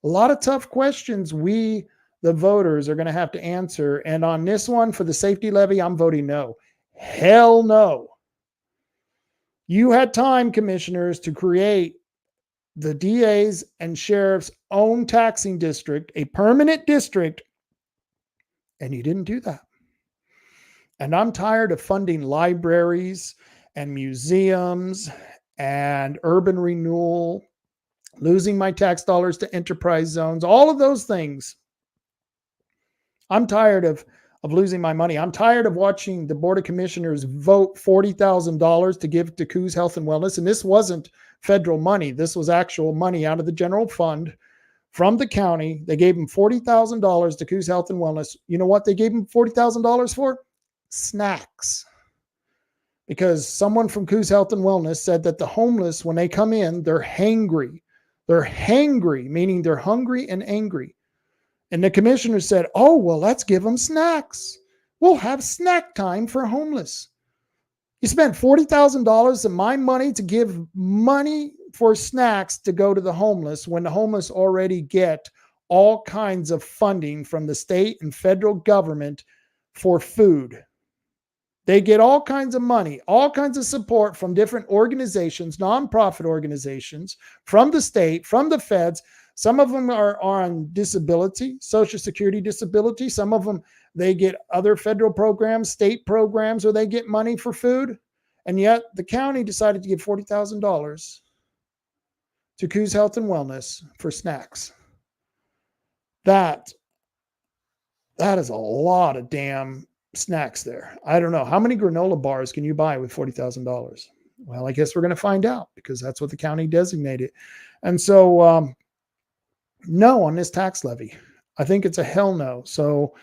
A lot of tough questions we, the voters, are going to have to answer. And on this one, for the safety levy, I'm voting no. Hell no. You had time, commissioners, to create the DA's and sheriff's own taxing district, a permanent district, and you didn't do that. And I'm tired of funding libraries and museums and urban renewal, losing my tax dollars to enterprise zones, all of those things. I'm tired of losing my money. I'm tired of watching the Board of Commissioners vote $40,000 to give to Coos Health and Wellness. And this wasn't federal money. This was actual money out of the general fund from the county. They gave him $40,000 to Coos Health and Wellness. You know what they gave him $40,000 for? Snacks. Because someone from Coos Health and Wellness said that the homeless, when they come in, they're hangry. They're hangry, meaning they're hungry and angry. And the commissioner said, oh, well, let's give them snacks. We'll have snack time for homeless. You spent $40,000 of my money to give money for snacks to go to the homeless when the homeless already get all kinds of funding from the state and federal government for food. They get all kinds of money, all kinds of support from different organizations, nonprofit organizations, from the state, from the feds. Some of them are on disability, Social Security disability. Some of them, they get other federal programs, state programs, where they get money for food. And yet the county decided to give $40,000 to Coos Health and Wellness for snacks. That is a lot of damn snacks there. I don't know. How many granola bars can you buy with $40,000? Well, I guess we're going to find out, because that's what the county designated. And so, no on this tax levy. I think it's a hell no. So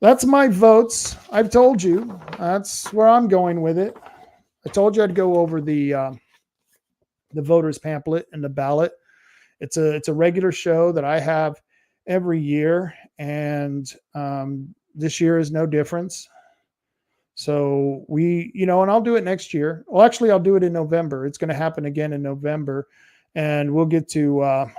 that's my votes. I've told you that's where I'm going with it. I told you I'd go over the voters pamphlet and the ballot. It's a regular show that I have every year, and this year is no difference. So and I'll do it next year. Well, actually, I'll do it in November. It's going to happen again in November, and we'll get to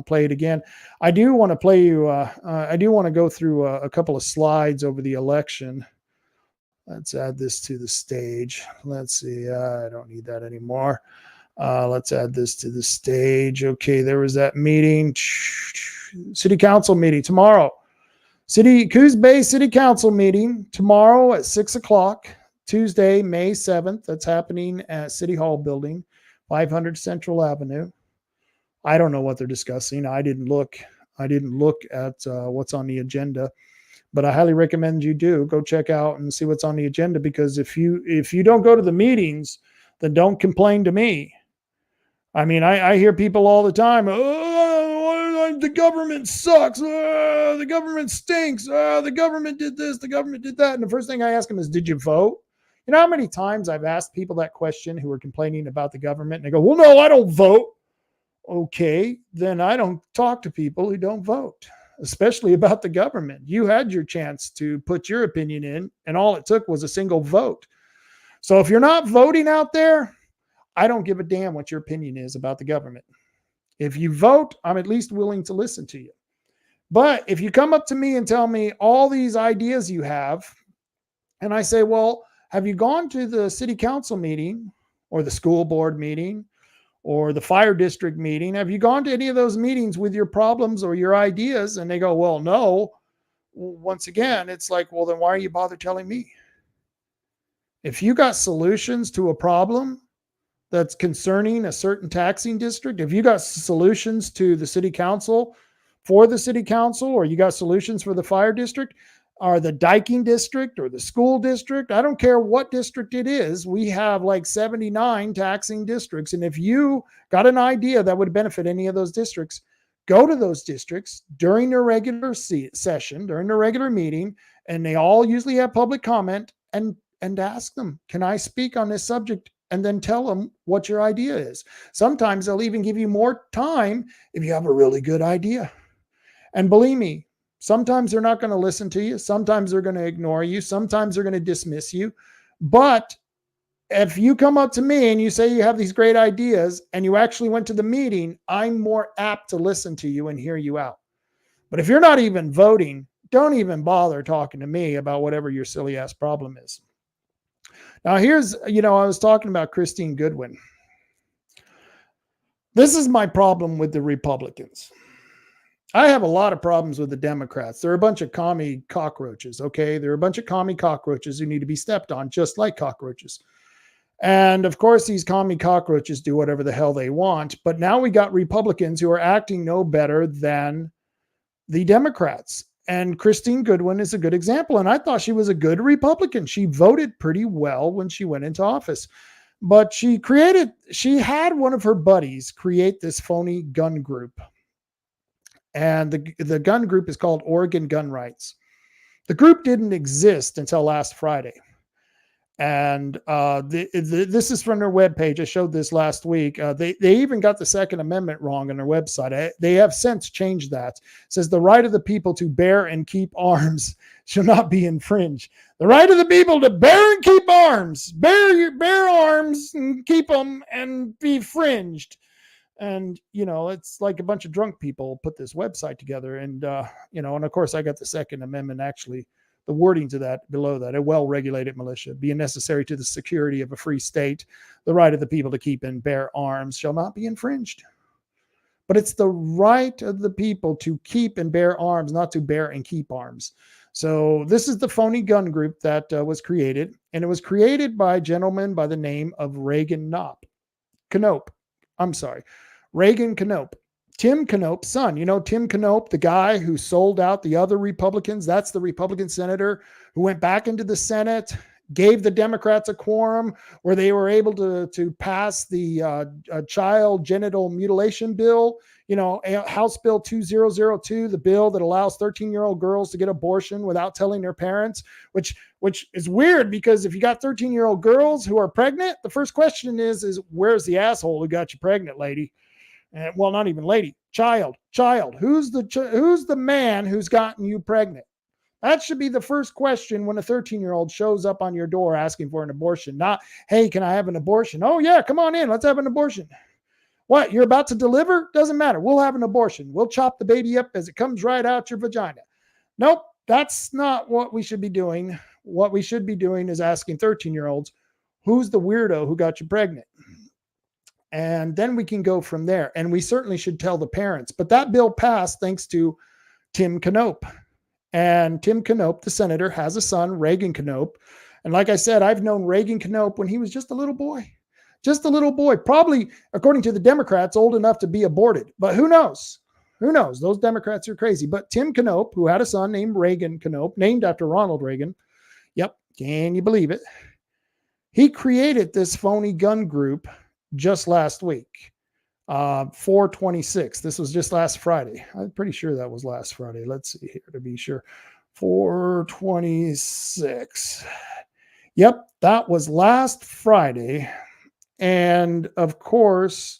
play it again. I do want to play you. I do want to go through a couple of slides over the election. Let's add this to the stage. Let's see. I don't need that anymore. Let's add this to the stage. Okay, there was that meeting. City Council meeting tomorrow. Coos Bay City Council meeting tomorrow at 6:00, Tuesday, May 7th. That's happening at City Hall building, 500 Central Avenue. I don't know what they're discussing. I didn't look at what's on the agenda, but I highly recommend you do go check out and see what's on the agenda, because if you don't go to the meetings, then don't complain to me. I mean, I hear people all the time, oh, the government sucks, the government stinks, the government did this, the government did that. And the first thing I ask them is, did you vote? You know how many times I've asked people that question who are complaining about the government, and they go, well, no, I don't vote. Okay, then I don't talk to people who don't vote, especially about the government. You had your chance to put your opinion in, and all it took was a single vote. So if you're not voting out there, I don't give a damn what your opinion is about the government. If you vote, I'm at least willing to listen to you. But if you come up to me and tell me all these ideas you have, and I say, well, have you gone to the city council meeting or the school board meeting or the fire district meeting? Have you gone to any of those meetings with your problems or your ideas? And they go, well, no. Once again, it's like, well, then why are you bother telling me? If you got solutions to a problem that's concerning a certain taxing district, if you got solutions to the city council, for the city council, or you got solutions for the fire district, or the diking district, or the school district, I don't care what district it is, we have like 79 taxing districts. And if you got an idea that would benefit any of those districts, go to those districts during their regular session, during their regular meeting, and they all usually have public comment, and ask them, can I speak on this subject? And then tell them what your idea is. Sometimes they'll even give you more time if you have a really good idea. And believe me, sometimes they're not going to listen to you. Sometimes they're going to ignore you. Sometimes they're going to dismiss you. But if you come up to me and you say you have these great ideas and you actually went to the meeting, I'm more apt to listen to you and hear you out. But if you're not even voting, don't even bother talking to me about whatever your silly ass problem is. Now here's, I was talking about Christine Goodwin. This is my problem with the Republicans. I have a lot of problems with the Democrats. They're a bunch of commie cockroaches, okay? They're a bunch of commie cockroaches who need to be stepped on, just like cockroaches. And of course, these commie cockroaches do whatever the hell they want. But now we got Republicans who are acting no better than the Democrats. And Christine Goodwin is a good example. And I thought she was a good Republican. She voted pretty well when she went into office. But she had one of her buddies create this phony gun group. And the gun group is called Oregon Gun Rights. The group didn't exist until last Friday. And this is from their webpage. I showed this last week. They even got the Second Amendment wrong on their website. They have since changed that. It says the right of the people to bear and keep arms shall not be infringed. The right of the people to bear and keep arms. Bear arms and keep them and be fringed. And, it's like a bunch of drunk people put this website together. And, and of course, I got the Second Amendment, actually, the wording to that below that: a well-regulated militia, being necessary to the security of a free state, the right of the people to keep and bear arms shall not be infringed. But it's the right of the people to keep and bear arms, not to bear and keep arms. So this is the phony gun group that was created. And it was created by a gentleman by the name of Reagan Knopp. Reagan Knopp. Tim Knopp's son. Tim Knopp, the guy who sold out the other Republicans. That's the Republican senator who went back into the Senate, gave the Democrats a quorum where they were able to pass the child genital mutilation bill, House Bill 2002, the bill that allows 13-year-old girls to get abortion without telling their parents, which is weird because if you got 13-year-old girls who are pregnant, the first question is where's the asshole who got you pregnant, lady? Well, not even lady, child. Who's the man who's gotten you pregnant? That should be the first question when a 13-year-old shows up on your door asking for an abortion. Not, hey, can I have an abortion? Oh, yeah, come on in. Let's have an abortion. What, you're about to deliver? Doesn't matter. We'll have an abortion. We'll chop the baby up as it comes right out your vagina. Nope, that's not what we should be doing. What we should be doing is asking 13-year-olds, who's the weirdo who got you pregnant? And then we can go from there. And we certainly should tell the parents. But that bill passed thanks to Tim Knopp. And Tim Knopp, the senator, has a son, Reagan Knopp. And like I said, I've known Reagan Knopp when he was just a little boy. Probably, according to the Democrats, old enough to be aborted. But who knows? Those Democrats are crazy. But Tim Knopp, who had a son named Reagan Knopp, named after Ronald Reagan. Yep, can you believe it? He created this phony gun group just last week, 4/26. This was just last Friday. I'm pretty sure that was last Friday. Let's see here to be sure. 4/26. Yep, that was last Friday. And of course,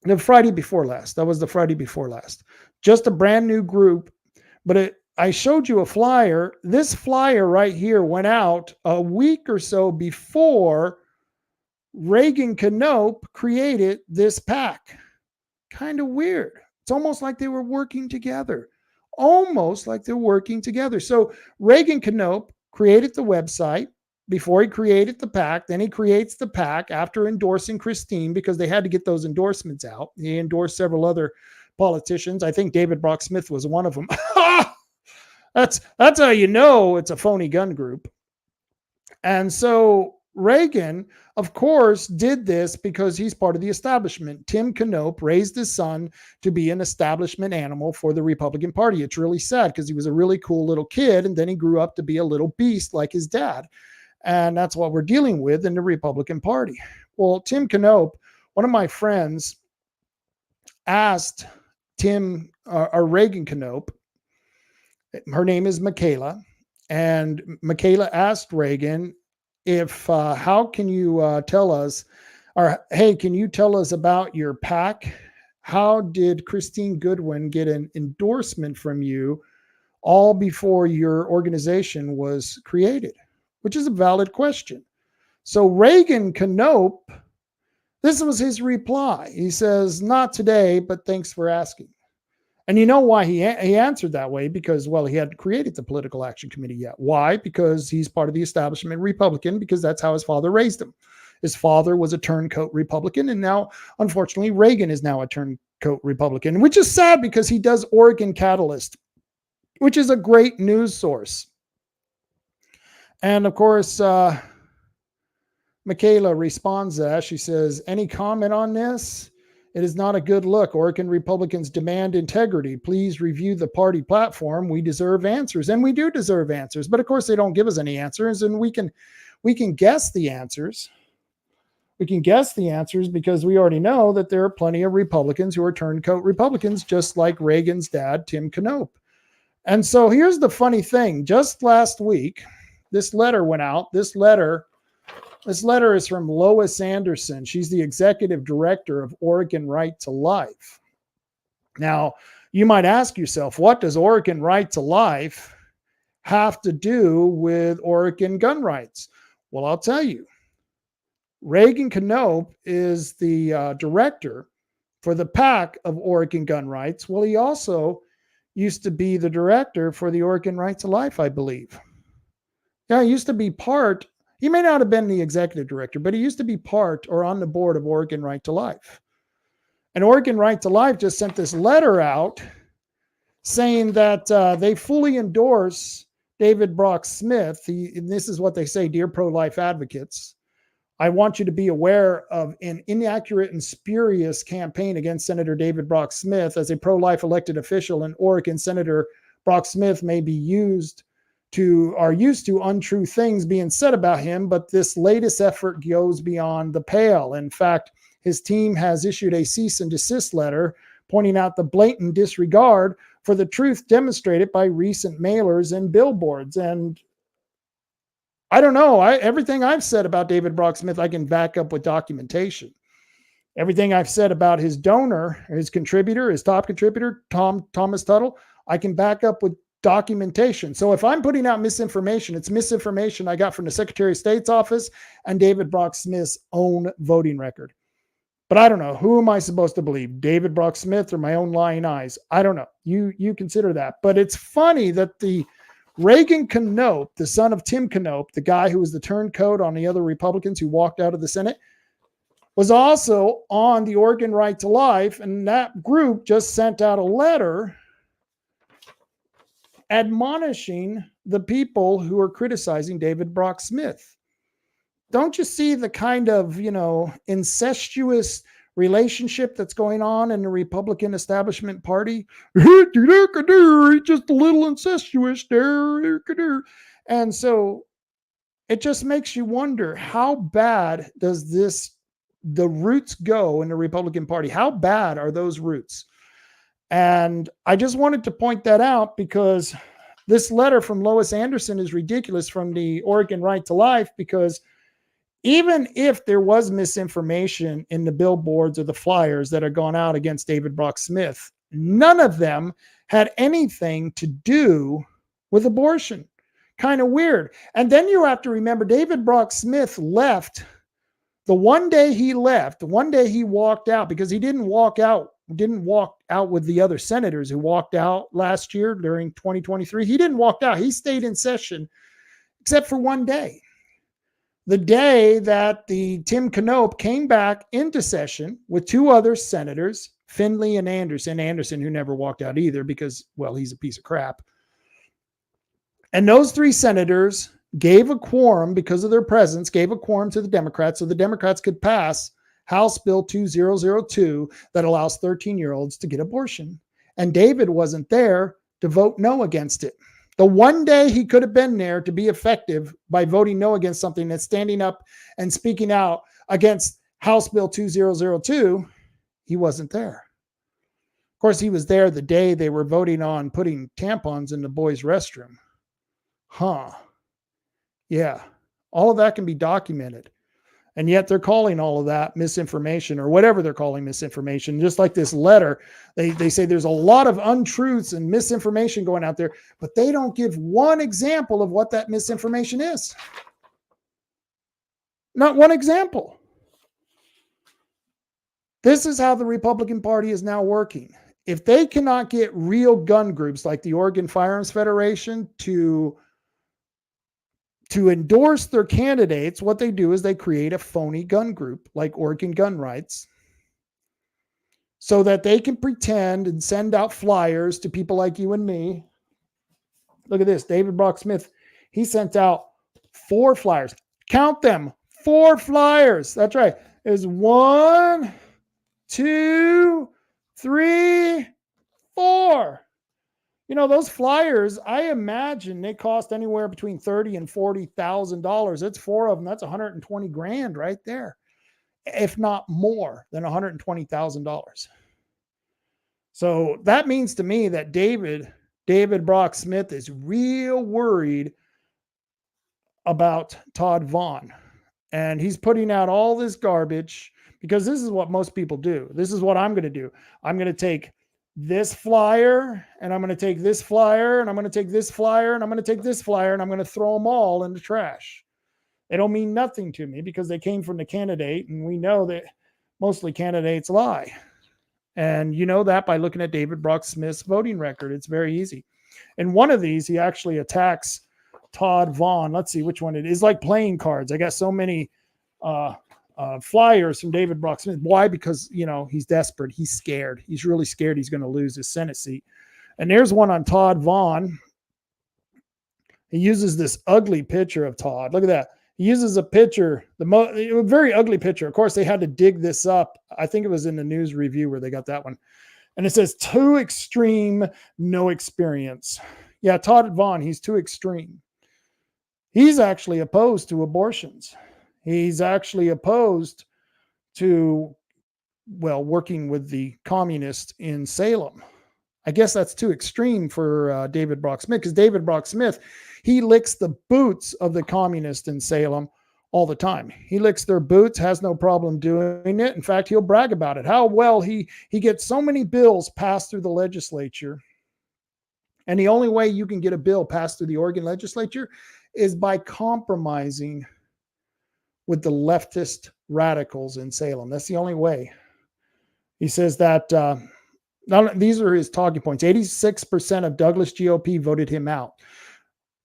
the Friday before last. That was the Friday before last. Just a brand new group. But I showed you a flyer. This flyer right here went out a week or so before Reagan Knope created this PAC. Kind of weird. It's almost like they were working together. Almost like they're working together. So Reagan Knope created the website before he created the PAC. Then he creates the PAC after endorsing Christine, because they had to get those endorsements out. He endorsed several other politicians. I think David Brock Smith was one of them. That's how you know it's a phony gun group. And so Reagan, of course, did this because he's part of the establishment. Tim Knope raised his son to be an establishment animal for the Republican Party. It's really sad because he was a really cool little kid, and then he grew up to be a little beast like his dad. And that's what we're dealing with in the Republican Party. Well, Tim Knope, one of my friends, asked Reagan Knope, her name is Michaela, and Michaela asked Reagan, if how can you tell us, or hey, can you tell us about your PAC? How did Christine Goodwin get an endorsement from you all before your organization was created? Which is a valid question. So Reagan Knope, this was his reply. He says, not today, but thanks for asking. And you know why he answered that way? Because, well, he hadn't created the Political Action Committee yet. Why? Because he's part of the establishment Republican, because that's how his father raised him. His father was a turncoat Republican, and now, unfortunately, Reagan is now a turncoat Republican, which is sad because he does Oregon Catalyst, which is a great news source. And, of course, Michaela responds to that. She says, any comment on this? It is not a good look. Oregon Republicans demand integrity. Please review the party platform. We deserve answers, and we do deserve answers. But of course, they don't give us any answers, and we can guess the answers. We can guess the answers because we already know that there are plenty of Republicans who are turncoat Republicans, just like Reagan's dad, Tim Knope. And so here's the funny thing. Just last week, this letter went out. This letter is from Lois Anderson. She's the executive director of Oregon Right to Life. Now, you might ask yourself, what does Oregon Right to Life have to do with Oregon gun rights? Well, I'll tell you. Reagan Knope is the director for the PAC of Oregon Gun Rights. Well, he also used to be the director for the Oregon Right to Life, I believe. Yeah, he used to be part. He may not have been the executive director, but he used to be part or on the board of Oregon Right to Life. And Oregon Right to Life just sent this letter out saying that they fully endorse David Brock Smith. And this is what they say, dear pro-life advocates. I want you to be aware of an inaccurate and spurious campaign against Senator David Brock Smith. As a pro-life elected official in Oregon, Senator Brock Smith may be used to untrue things being said about him, but this latest effort goes beyond the pale. In fact, his team has issued a cease and desist letter pointing out the blatant disregard for the truth demonstrated by recent mailers and billboards. And I don't know. Everything I've said about David Brock Smith, I can back up with documentation. Everything I've said about his donor, his contributor, his top contributor, Thomas Tuttle, I can back up with documentation. So if I'm putting out misinformation, it's misinformation I got from the Secretary of State's office and David Brock Smith's own voting record. But I don't know. Who am I supposed to believe? David Brock Smith or my own lying eyes? I don't know. You consider that. But it's funny that the Reagan Knope, the son of Tim Knope, the guy who was the turncoat on the other Republicans who walked out of the Senate, was also on the Oregon Right to Life. And that group just sent out a letter admonishing the people who are criticizing David Brock Smith. Don't you see the kind of, incestuous relationship that's going on in the Republican establishment party? Just a little incestuous there. And so it just makes you wonder, how bad does the roots go in the Republican Party? How bad are those roots? And I just wanted to point that out because This letter from Lois Anderson is ridiculous from the Oregon Right to Life, because even if there was misinformation in the billboards or the flyers that had gone out against David Brock Smith, none of them had anything to do with abortion. Kind of weird. And then you have to remember, David Brock Smith left. The one day he left, the one day he walked out, because he didn't walk out with the other senators who walked out last year during 2023. He didn't walk out. He stayed in session except for one day. The day that the Tim Knopp came back into session with two other senators, Finley and Anderson, who never walked out either because, well, he's a piece of crap. And those three senators gave a quorum, because of their presence, gave a quorum to the Democrats so the Democrats could pass House Bill 2002 that allows 13-year-olds to get abortion. And David wasn't there to vote no against it. The one day he could have been there to be effective by voting no against something that's standing up and speaking out against House Bill 2002, he wasn't there. Of course, he was there the day they were voting on putting tampons in the boys' restroom. Yeah, all of that can be documented. And yet they're calling all of that misinformation, or whatever they're calling misinformation. Just like this letter, they say there's a lot of untruths and misinformation going out there, but they don't give one example of what that misinformation is. Not one example. This is how the Republican Party is now working. If they cannot get real gun groups like the Oregon Firearms Federation to endorse their candidates, what they do is they create a phony gun group like Oregon Gun Rights, so that they can pretend and send out flyers to people like you and me. Look at this. David Brock Smith, he sent out 4 flyers. Count them. 4 flyers. That's right. There's 1, 2, 3, 4. You know, those flyers, I imagine they cost anywhere between $30,000 and $40,000. That's 4 of them. That's $120,000 right there, if not more than $120,000. So that means to me that David Brock Smith is real worried about Todd Vaughn, and he's putting out all this garbage, because this is what most people do. This is what I'm going to do. I'm going to take this flyer, and I'm going to take this flyer, and I'm going to take this flyer, and I'm going to take this flyer, and I'm going to throw them all in the trash. They don't mean nothing to me because they came from the candidate, and we know that mostly candidates lie. And you know that by looking at David Brock Smith's voting record. It's very easy. In one of these, he actually attacks Todd Vaughn. Let's see which one it is. Like playing cards. I got so many flyers from David Brock Smith. Why? Because, you know, he's desperate. He's scared. He's really scared he's going to lose his Senate seat. And there's one on Todd Vaughn. He uses this ugly picture of Todd. Look at that. He uses a picture, a very ugly picture. Of course, they had to dig this up. I think it was in the news review where they got that one. And it says, too extreme, no experience. Yeah, Todd Vaughn, he's too extreme. He's actually opposed to abortions. He's actually opposed to, well, working with the communists in Salem. I guess that's too extreme for David Brock Smith, because David Brock Smith, he licks the boots of the communists in Salem all the time. He licks their boots, has no problem doing it. In fact, he'll brag about it. How well he gets so many bills passed through the legislature. And the only way you can get a bill passed through the Oregon legislature is by compromising with the leftist radicals in Salem. That's the only way. He says that these are his talking points. 86% of Douglas GOP voted him out.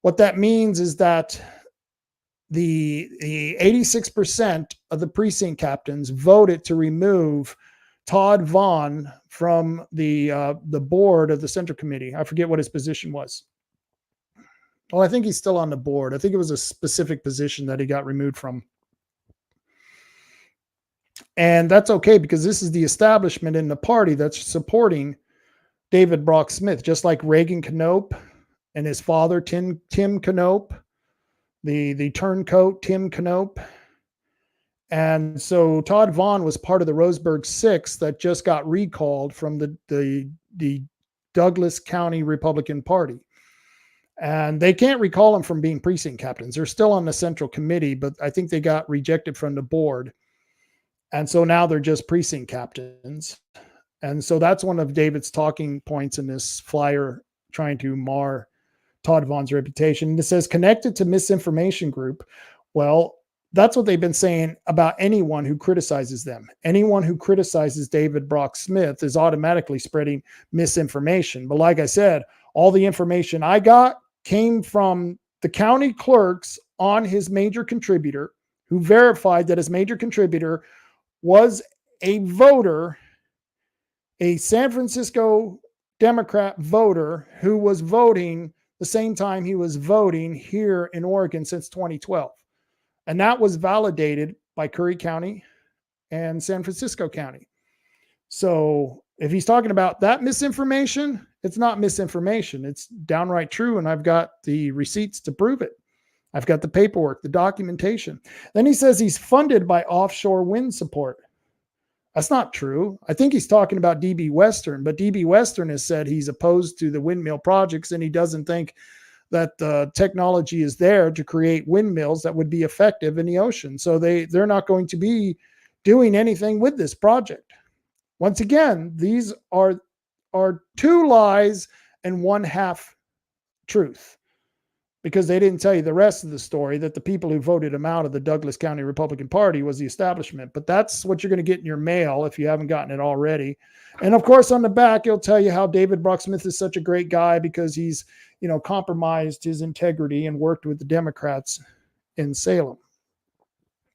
What that means is that the 86% of the precinct captains voted to remove Todd Vaughn from the board of the Central Committee. I forget what his position was. Well, I think he's still on the board. I think it was a specific position that he got removed from. And that's okay, because this is the establishment in the party that's supporting David Brock Smith, just like Reagan Knopp and his father, Tim Knopp, the turncoat Tim Knopp. And so Todd Vaughn was part of the Roseburg Six that just got recalled from the Douglas County Republican Party. And they can't recall them from being precinct captains. They're still on the central committee, but I think they got rejected from the board. And so now they're just precinct captains. And so that's one of David's talking points in this flyer trying to mar Todd Vaughn's reputation. And it says connected to misinformation group. Well, that's what they've been saying about anyone who criticizes them. Anyone who criticizes David Brock Smith is automatically spreading misinformation. But like I said, all the information I got came from the county clerks on his major contributor, who verified that his major contributor was a voter, a San Francisco Democrat voter who was voting the same time he was voting here in Oregon since 2012. And that was validated by Curry County and San Francisco County. So if he's talking about that misinformation, it's not misinformation. It's downright true. And I've got the receipts to prove it. I've got the paperwork, the documentation. Then he says he's funded by offshore wind support. That's not true. I think he's talking about DB Western, but DB Western has said he's opposed to the windmill projects and he doesn't think that the technology is there to create windmills that would be effective in the ocean. So they're not going to be doing anything with this project. Once again, these are two lies and one half truth, because they didn't tell you the rest of the story, that the people who voted him out of the Douglas County Republican Party was the establishment. But that's what you're going to get in your mail if you haven't gotten it already. And of course, on the back, it'll tell you how David Brock Smith is such a great guy because he's, compromised his integrity and worked with the Democrats in Salem.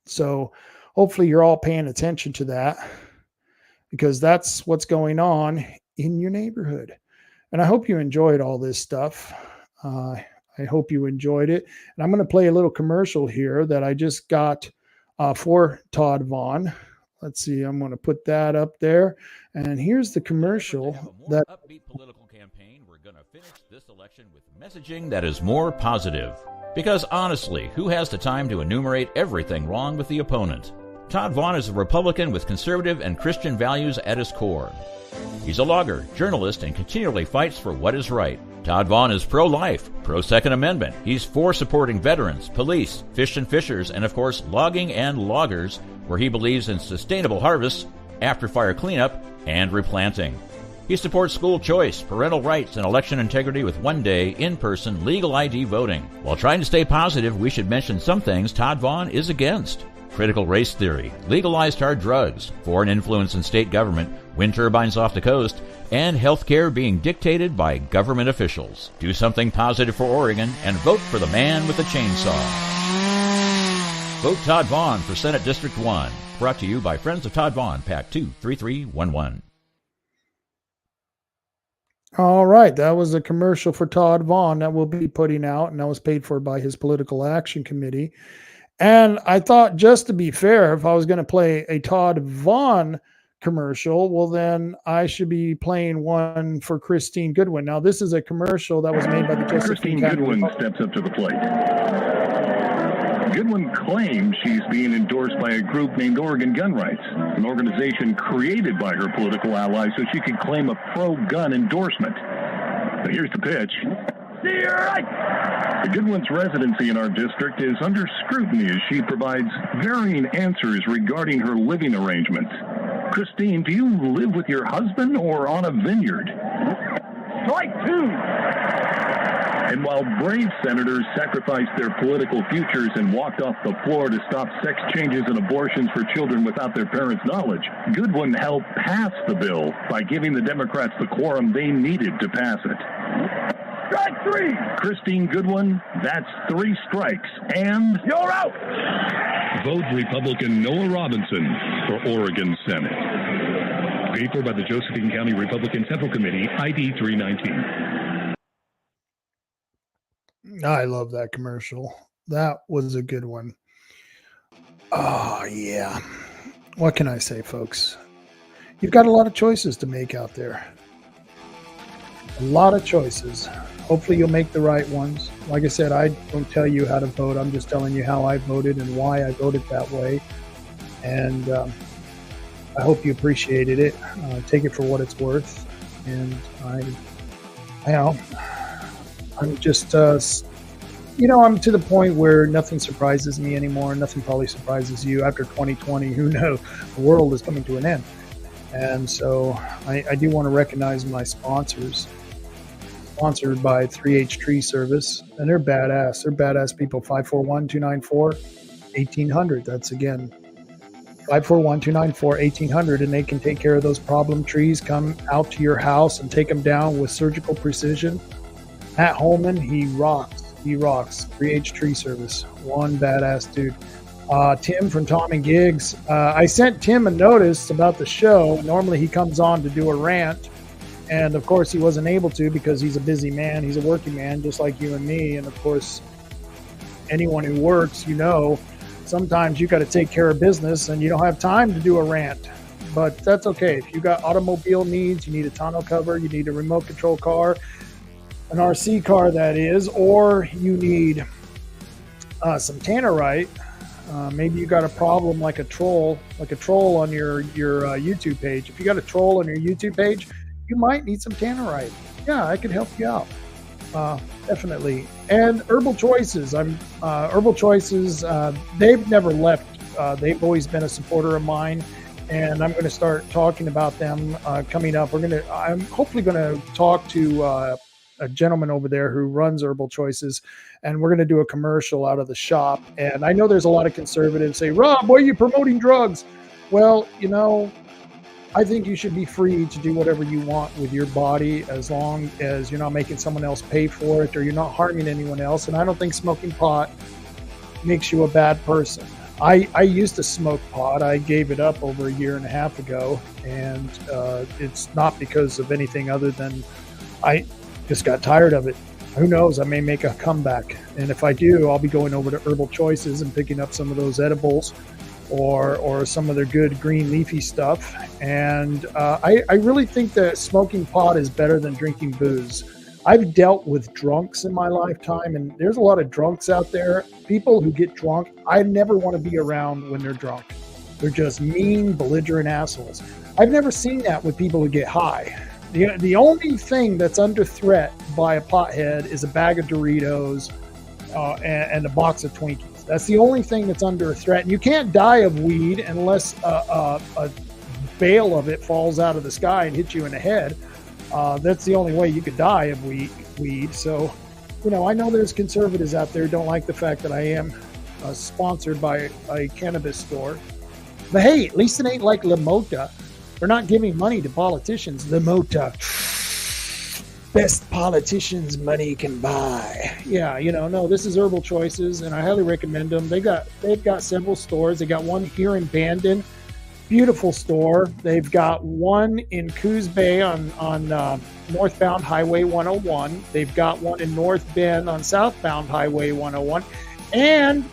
So hopefully you're all paying attention to that, because that's what's going on in your neighborhood. And I hope you enjoyed all this stuff. I hope you enjoyed it. And I'm going to play a little commercial here that I just got for Todd Vaughn. Let's see. I'm going to put that up there. And here's the commercial. That upbeat political campaign. We're going to finish this election with messaging that is more positive. Because honestly, who has the time to enumerate everything wrong with the opponent? Todd Vaughn is a Republican with conservative and Christian values at his core. He's a logger, journalist, and continually fights for what is right. Todd Vaughn is pro-life, pro-Second Amendment. He's for supporting veterans, police, fish and fishers, and of course logging and loggers, where he believes in sustainable harvests, after-fire cleanup, and replanting. He supports school choice, parental rights, and election integrity with one-day, in-person, legal ID voting. While trying to stay positive, we should mention some things Todd Vaughn is against. Critical race theory, legalized hard drugs, foreign influence in state government, wind turbines off the coast, and health care being dictated by government officials. Do something positive for Oregon and vote for the man with the chainsaw. Vote Todd Vaughn for Senate District 1. Brought to you by Friends of Todd Vaughn, PAC 23311. All right. That was a commercial for Todd Vaughn that we'll be putting out, and that was paid for by his Political Action Committee. And I thought, just to be fair, if I was going to play a Todd Vaughn commercial, well, then I should be playing one for Christine Goodwin. Now, this is a commercial that was made by the Christine Goodwin steps up to the plate. Goodwin claims she's being endorsed by a group named Oregon Gun Rights, an organization created by her political allies so she could claim a pro-gun endorsement. But here's the pitch. The Goodwin's residency in our district is under scrutiny as she provides varying answers regarding her living arrangements. Christine, do you live with your husband or on a vineyard? Strike two! And while brave senators sacrificed their political futures and walked off the floor to stop sex changes and abortions for children without their parents' knowledge, Goodwin helped pass the bill by giving the Democrats the quorum they needed to pass it. Strike three! Christine Goodwin, that's 3 strikes, and you're out! Vote Republican Noah Robinson for Oregon Senate. Paid for by the Josephine County Republican Central Committee, ID 319. I love that commercial. That was a good one. Oh, yeah. What can I say, folks? You've got a lot of choices to make out there. A lot of choices. Hopefully you'll make the right ones. Like I said, I don't tell you how to vote. I'm just telling you how I voted and why I voted that way. And I hope you appreciated it. Take it for what it's worth. And I I'm just, I'm to the point where nothing surprises me anymore. Nothing probably surprises you. After 2020, who knows? The world is coming to an end. And so I do want to recognize my sponsors. Sponsored by 3H Tree Service, and they're badass. They're badass people. 541-294-1800. That's again 541-294-1800, and they can take care of those problem trees. Come out to your house and take them down with surgical precision. Matt Holman, he rocks. He rocks. 3H Tree Service. One badass dude. Tim from Tom and Gigs. I sent Tim a notice about the show. Normally he comes on to do a rant. And of course, he wasn't able to because he's a busy man. He's a working man, just like you and me. And of course, anyone who works, sometimes you got to take care of business and you don't have time to do a rant. But that's okay. If you got automobile needs, you need a tonneau cover, you need a remote control car, an RC car that is, or you need some tannerite. Maybe you got a problem like a troll on your YouTube page. If you got a troll on your YouTube page, you might need some tannerite. Yeah, I can help you out. Definitely. And Herbal Choices. Herbal Choices, they've never left. They've always been a supporter of mine, and I'm going to start talking about them coming up. I'm hopefully going to talk to a gentleman over there who runs Herbal Choices, and we're going to do a commercial out of the shop. And I know there's a lot of conservatives say, Rob, why are you promoting drugs? Well, I think you should be free to do whatever you want with your body as long as you're not making someone else pay for it or you're not harming anyone else. And I don't think smoking pot makes you a bad person. I used to smoke pot. I gave it up over a year and a half ago. And it's not because of anything other than I just got tired of it. Who knows? I may make a comeback. And if I do, I'll be going over to Herbal Choices and picking up some of those edibles or some of their good green leafy stuff. And I really think that smoking pot is better than drinking booze. I've dealt with drunks in my lifetime, and there's a lot of drunks out there. People who get drunk, I never want to be around when they're drunk. They're just mean, belligerent assholes. I've never seen that with people who get high. The only thing that's under threat by a pothead is a bag of Doritos and a box of Twinkies. That's the only thing that's under a threat. And you can't die of weed unless a bale of it falls out of the sky and hits you in the head. That's the only way you could die of weed. So, I know there's conservatives out there who don't like the fact that I am sponsored by a cannabis store. But hey, at least it ain't like Lamota. They're not giving money to politicians. Lamota. Best politicians money can buy. Yeah, no, this is Herbal Choices, and I highly recommend them. They've got several stores. They got one here in Bandon, beautiful store. They've got one in Coos Bay on northbound Highway 101. They've got one in North Bend on southbound Highway 101, and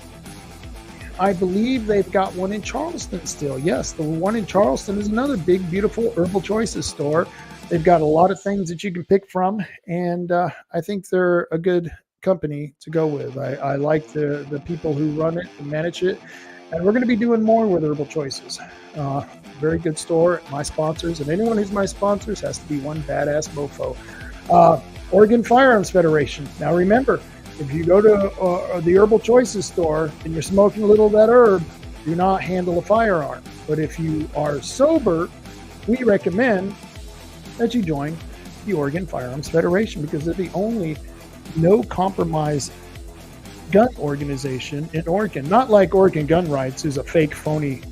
I believe they've got one in Charleston still. Yes, the one in Charleston is another big, beautiful Herbal Choices store. They've got a lot of things that you can pick from, and I think they're a good company to go with. I like the people who run it and manage it, and we're going to be doing more with Herbal Choices. Very good store, my sponsors, and anyone who's my sponsors has to be one badass mofo. Oregon Firearms Federation. Now remember, if you go to the Herbal Choices store and you're smoking a little of that herb, do not handle a firearm. But if you are sober, we recommend that you join the Oregon Firearms Federation because they're the only no-compromise gun organization in Oregon. Not like Oregon Gun Rights, who's a fake, phony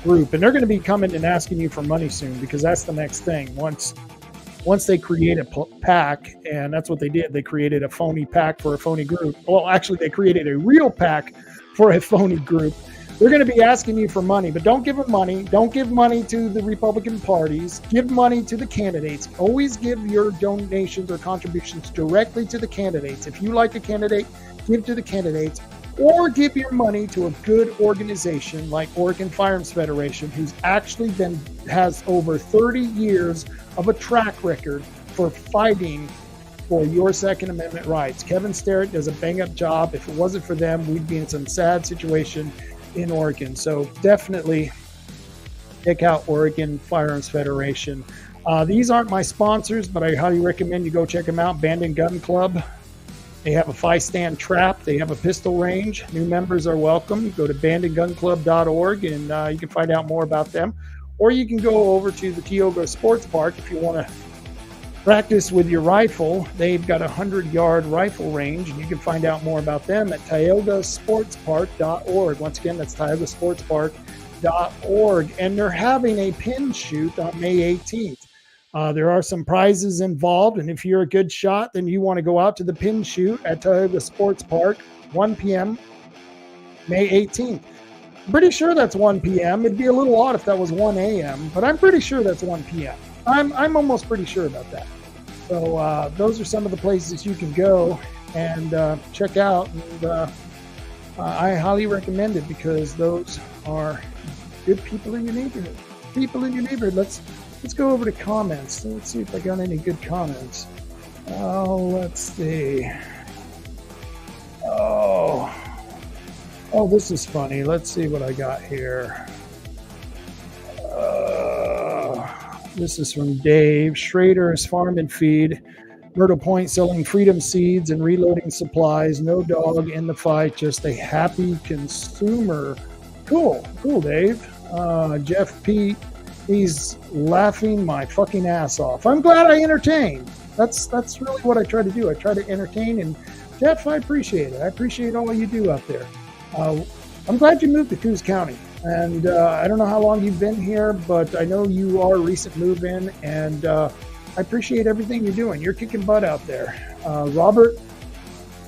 group. And they're going to be coming and asking you for money soon because that's the next thing. Once they create a PAC, and that's what they did. They created a phony PAC for a phony group. Well, actually, they created a real PAC for a phony group. They're going to be asking you for money, but don't give them money. Don't give money to the Republican parties. Give money to the candidates. Always give your donations or contributions directly to the candidates. If you like a candidate, give to the candidates, or give your money to a good organization like Oregon Firearms Federation, who's actually has over 30 years of a track record for fighting for your Second Amendment rights. Kevin Sterritt does a bang-up job. If it wasn't for them, we'd be in some sad situation in Oregon. So definitely check out Oregon Firearms Federation. These aren't my sponsors, but I highly recommend you go check them out. Bandon Gun Club. They have a 5-stand trap. They have a pistol range. New members are welcome. Go to bandandgunclub.org and you can find out more about them. Or you can go over to the Tioga Sports Park if you want to practice with your rifle. They've got a 100-yard rifle range, and you can find out more about them at tiogasportspark.org. Once again, that's tiogasportspark.org. And they're having a pin shoot on May 18th. There are some prizes involved, and if you're a good shot, then you want to go out to the pin shoot at Tioga Sports Park, 1 p.m., May 18th. I'm pretty sure that's 1 p.m. It'd be a little odd if that was 1 a.m., but I'm pretty sure that's 1 p.m. I'm almost pretty sure about that. So those are some of the places you can go and check out, and I highly recommend it because those are good people in your neighborhood. Let's go over to comments. Let's see if I got any good comments. Let's see. Oh, this is funny. Let's see what I got here. This is from Dave. Schrader's Farm and Feed. Myrtle Point selling freedom seeds and reloading supplies. No dog in the fight, just a happy consumer. Cool, Dave. Jeff Pete, he's laughing my fucking ass off. I'm glad I entertain. That's really what I try to do. I try to entertain, and Jeff, I appreciate it. I appreciate all you do out there. I'm glad you moved to Coos County, and I don't know how long you've been here, but I know you are a recent move-in, and I appreciate everything you're doing. You're kicking butt out there. Robert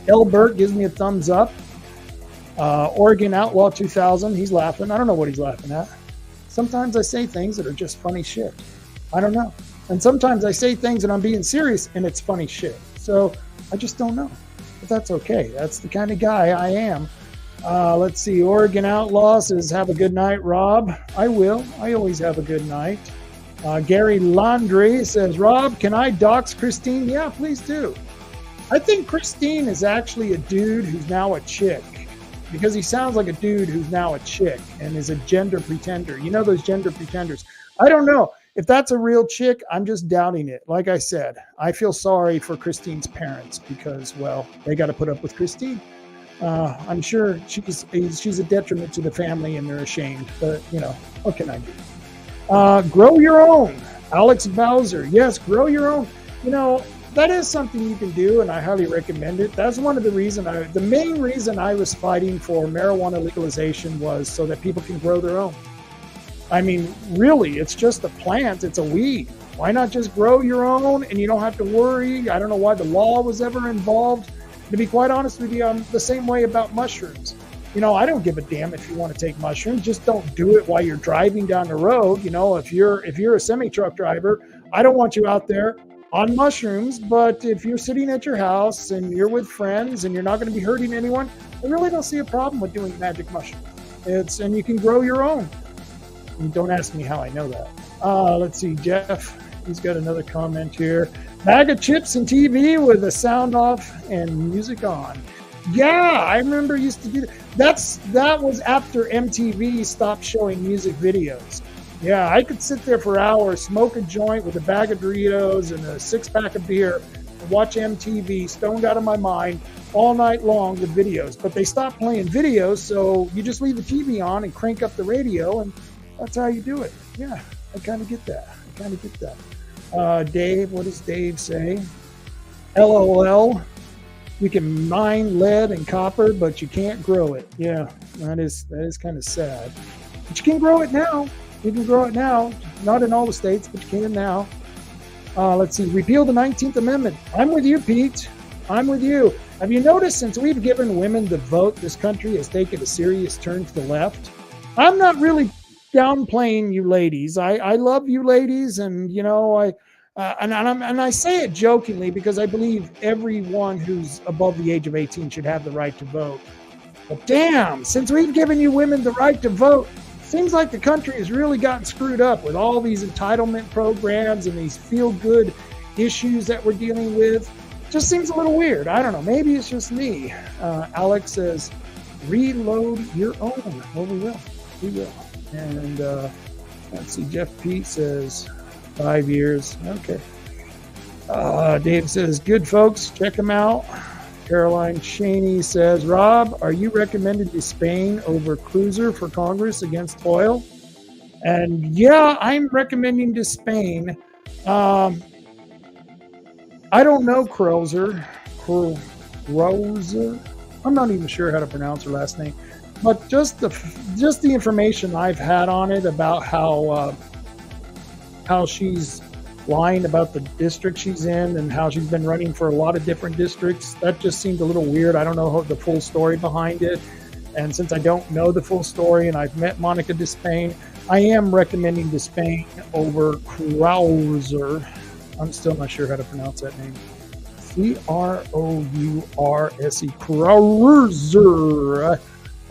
Elbert gives me a thumbs up. Oregon Outlaw 2000, he's laughing. I don't know what he's laughing at. Sometimes I say things that are just funny shit. I don't know. And sometimes I say things and I'm being serious and it's funny shit. So I just don't know. But that's okay. That's the kind of guy I am. Let's see. Oregon Outlaw says, have a good night, Rob. I will. I always have a good night. Gary Laundrie says, Rob, can I dox Christine? Yeah, please do. I think Christine is actually a dude who's now a chick, because he sounds like a dude who's now a chick and is a gender pretender. You know those gender pretenders. I don't know. If that's a real chick, I'm just doubting it. Like I said, I feel sorry for Christine's parents because, well, they got to put up with Christine. I'm sure she's a detriment to the family and they're ashamed. But, you know, what can I do? Grow your own. Alex Bowser. Yes, grow your own. You know, that is something you can do, and I highly recommend it. That's one of the the main reason I was fighting for marijuana legalization was so that people can grow their own. I mean, really, it's just a plant. It's a weed. Why not just grow your own and you don't have to worry? I don't know why the law was ever involved. To be quite honest with you, I'm the same way about mushrooms. You know, I don't give a damn if you want to take mushrooms. Just don't do it while you're driving down the road. You know, if you're a semi-truck driver, I don't want you out there on mushrooms. But if you're sitting at your house and you're with friends and you're not going to be hurting anyone, I really don't see a problem with doing magic mushrooms. And you can grow your own. And don't ask me how I know that. Let's see, Jeff. He's got another comment here. Bag of chips and TV with the sound off and music on. Yeah, I remember used to do that. That was after MTV stopped showing music videos. Yeah, I could sit there for hours, smoke a joint with a bag of Doritos and a 6-pack of beer, and watch MTV, stoned out of my mind, all night long with videos. But they stopped playing videos, so you just leave the TV on and crank up the radio, and that's how you do it. Yeah, I kind of get that. Dave, what does Dave say? LOL. You can mine lead and copper, but you can't grow it. Yeah, that is kind of sad. But you can grow it now. You can grow it now. Not in all the states, but you can now. Let's see. Repeal the 19th Amendment. I'm with you, Pete. I'm with you. Have you noticed since we've given women the vote, this country has taken a serious turn to the left? I'm not really downplaying you ladies. I love you ladies, and you know and I say it jokingly because I believe everyone who's above the age of 18 should have the right to vote. But damn, since we've given you women the right to vote, seems like the country has really gotten screwed up with all these entitlement programs and these feel-good issues that we're dealing with. Just seems a little weird. I don't know. Maybe it's just me. Alex says, reload your own. Well, we will. And let's see, Jeff Pete says 5 years. Okay. Dave says, good folks, check them out. Caroline Cheney says, Rob, are you recommended to Spain over Cruiser for Congress against oil? And yeah, I'm recommending to Spain. I don't know Cruiser. I'm not even sure how to pronounce her last name. But just the information I've had on it about how she's lying about the district she's in and how she's been running for a lot of different districts, that just seemed a little weird. I don't know the full story behind it. And since I don't know the full story and I've met Monica Despain, I am recommending Despain over Cruiser. I'm still not sure how to pronounce that name. Crourse, Cruiser.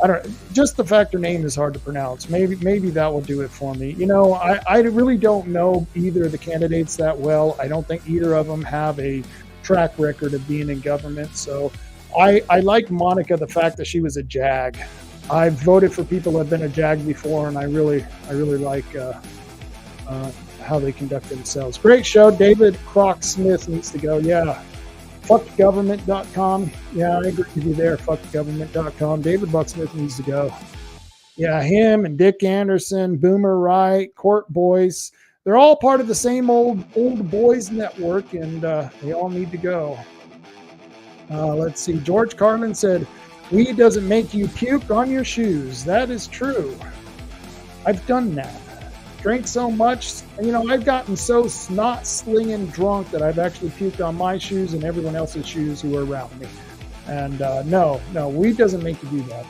I don't. Just the fact her name is hard to pronounce. Maybe that will do it for me. You know, I really don't know either of the candidates that well. I don't think either of them have a track record of being in government. So I like Monica, the fact that she was a JAG. I've voted for people who have been a JAG before, and I really like how they conduct themselves. Great show. David Croc Smith needs to go. Yeah. Fuckgovernment.com. Yeah, I agree with you there. Fuckgovernment.com. David Bucksmith needs to go. Yeah, him and Dick Anderson, Boomer Wright, Court Boyce. They're all part of the same old boys network, and they all need to go. Let's see. George Carlin said, weed doesn't make you puke on your shoes. That is true. I've done that. Drank so much, you know, I've gotten so snot slinging drunk that I've actually puked on my shoes and everyone else's shoes who are around me. And no, weed doesn't make you do that.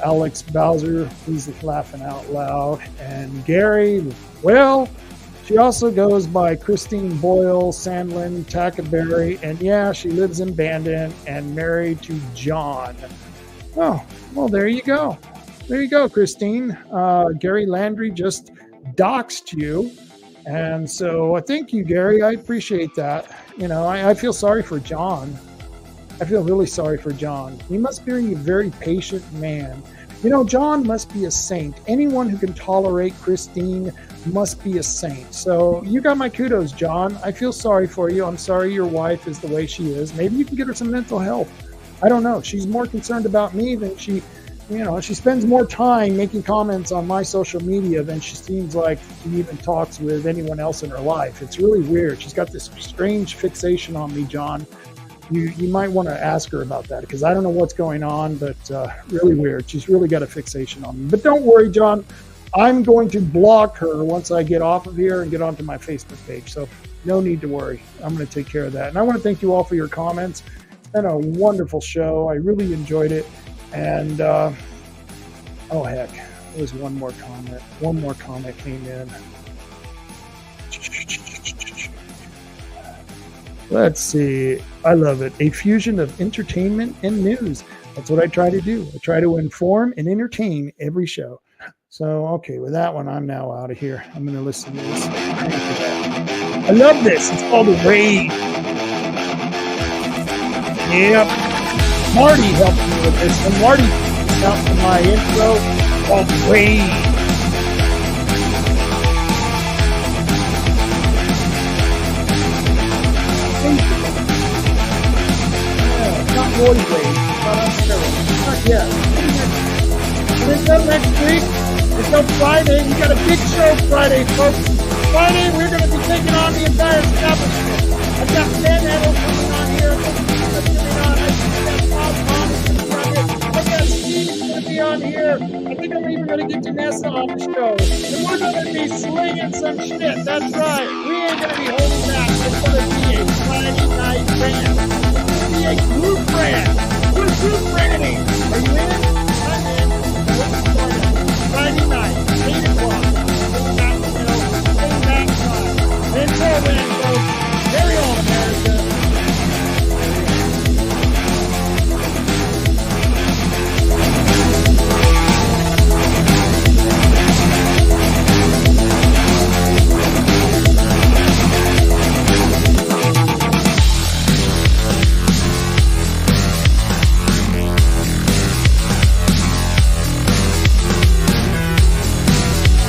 Alex Bowser, he's laughing out loud. And Gary, well, she also goes by Christine Boyle, Sandlin, Tackaberry, and yeah, she lives in Bandon and married to John. Oh, well, there you go. There you go, Christine. Gary Landry just doxed you, and so thank you, Gary. I appreciate that. You know, I feel sorry for John. I feel really sorry for John. He must be a very patient man. You know, John must be a saint. Anyone who can tolerate Christine must be a saint. So you got my kudos, John. I feel sorry for you. I'm sorry your wife is the way she is. Maybe you can get her some mental health. I don't know. She's more concerned about me than she spends more time making comments on my social media than she seems like she even talks with anyone else in her life. It's really weird. She's got this strange fixation on me, John. You might want to ask her about that, because I don't know what's going on, but really weird. She's really got a fixation on me. But don't worry, John. I'm going to block her once I get off of here and get onto my Facebook page. So no need to worry. I'm going to take care of that. And I want to thank you all for your comments. It's been a wonderful show. I really enjoyed it. And, oh heck, there's one more comment. One more comment came in. Let's see. I love it. A fusion of entertainment and news. That's what I try to do. I try to inform and entertain every show. So, okay, with that one, I'm now out of here. I'm going to listen to this. I love this. It's called The Raid. Yep. Marty helped me with this, and Marty out to my intro called Raid. Yeah, not Lloyd Raid, not on steroids, not yet. Until next week, until Friday, we got a big show Friday, folks. Friday, we're going to be taking on the entire establishment. I've got Dan Edel coming on here. I got Steve's going to be on here. I think I'm even going to get Janessa on the show. And we're going to be slinging some shit. That's right. We ain't going to be holding back. It's going to be a Friday night brand. It's going to be a group brand. We're group branding. Are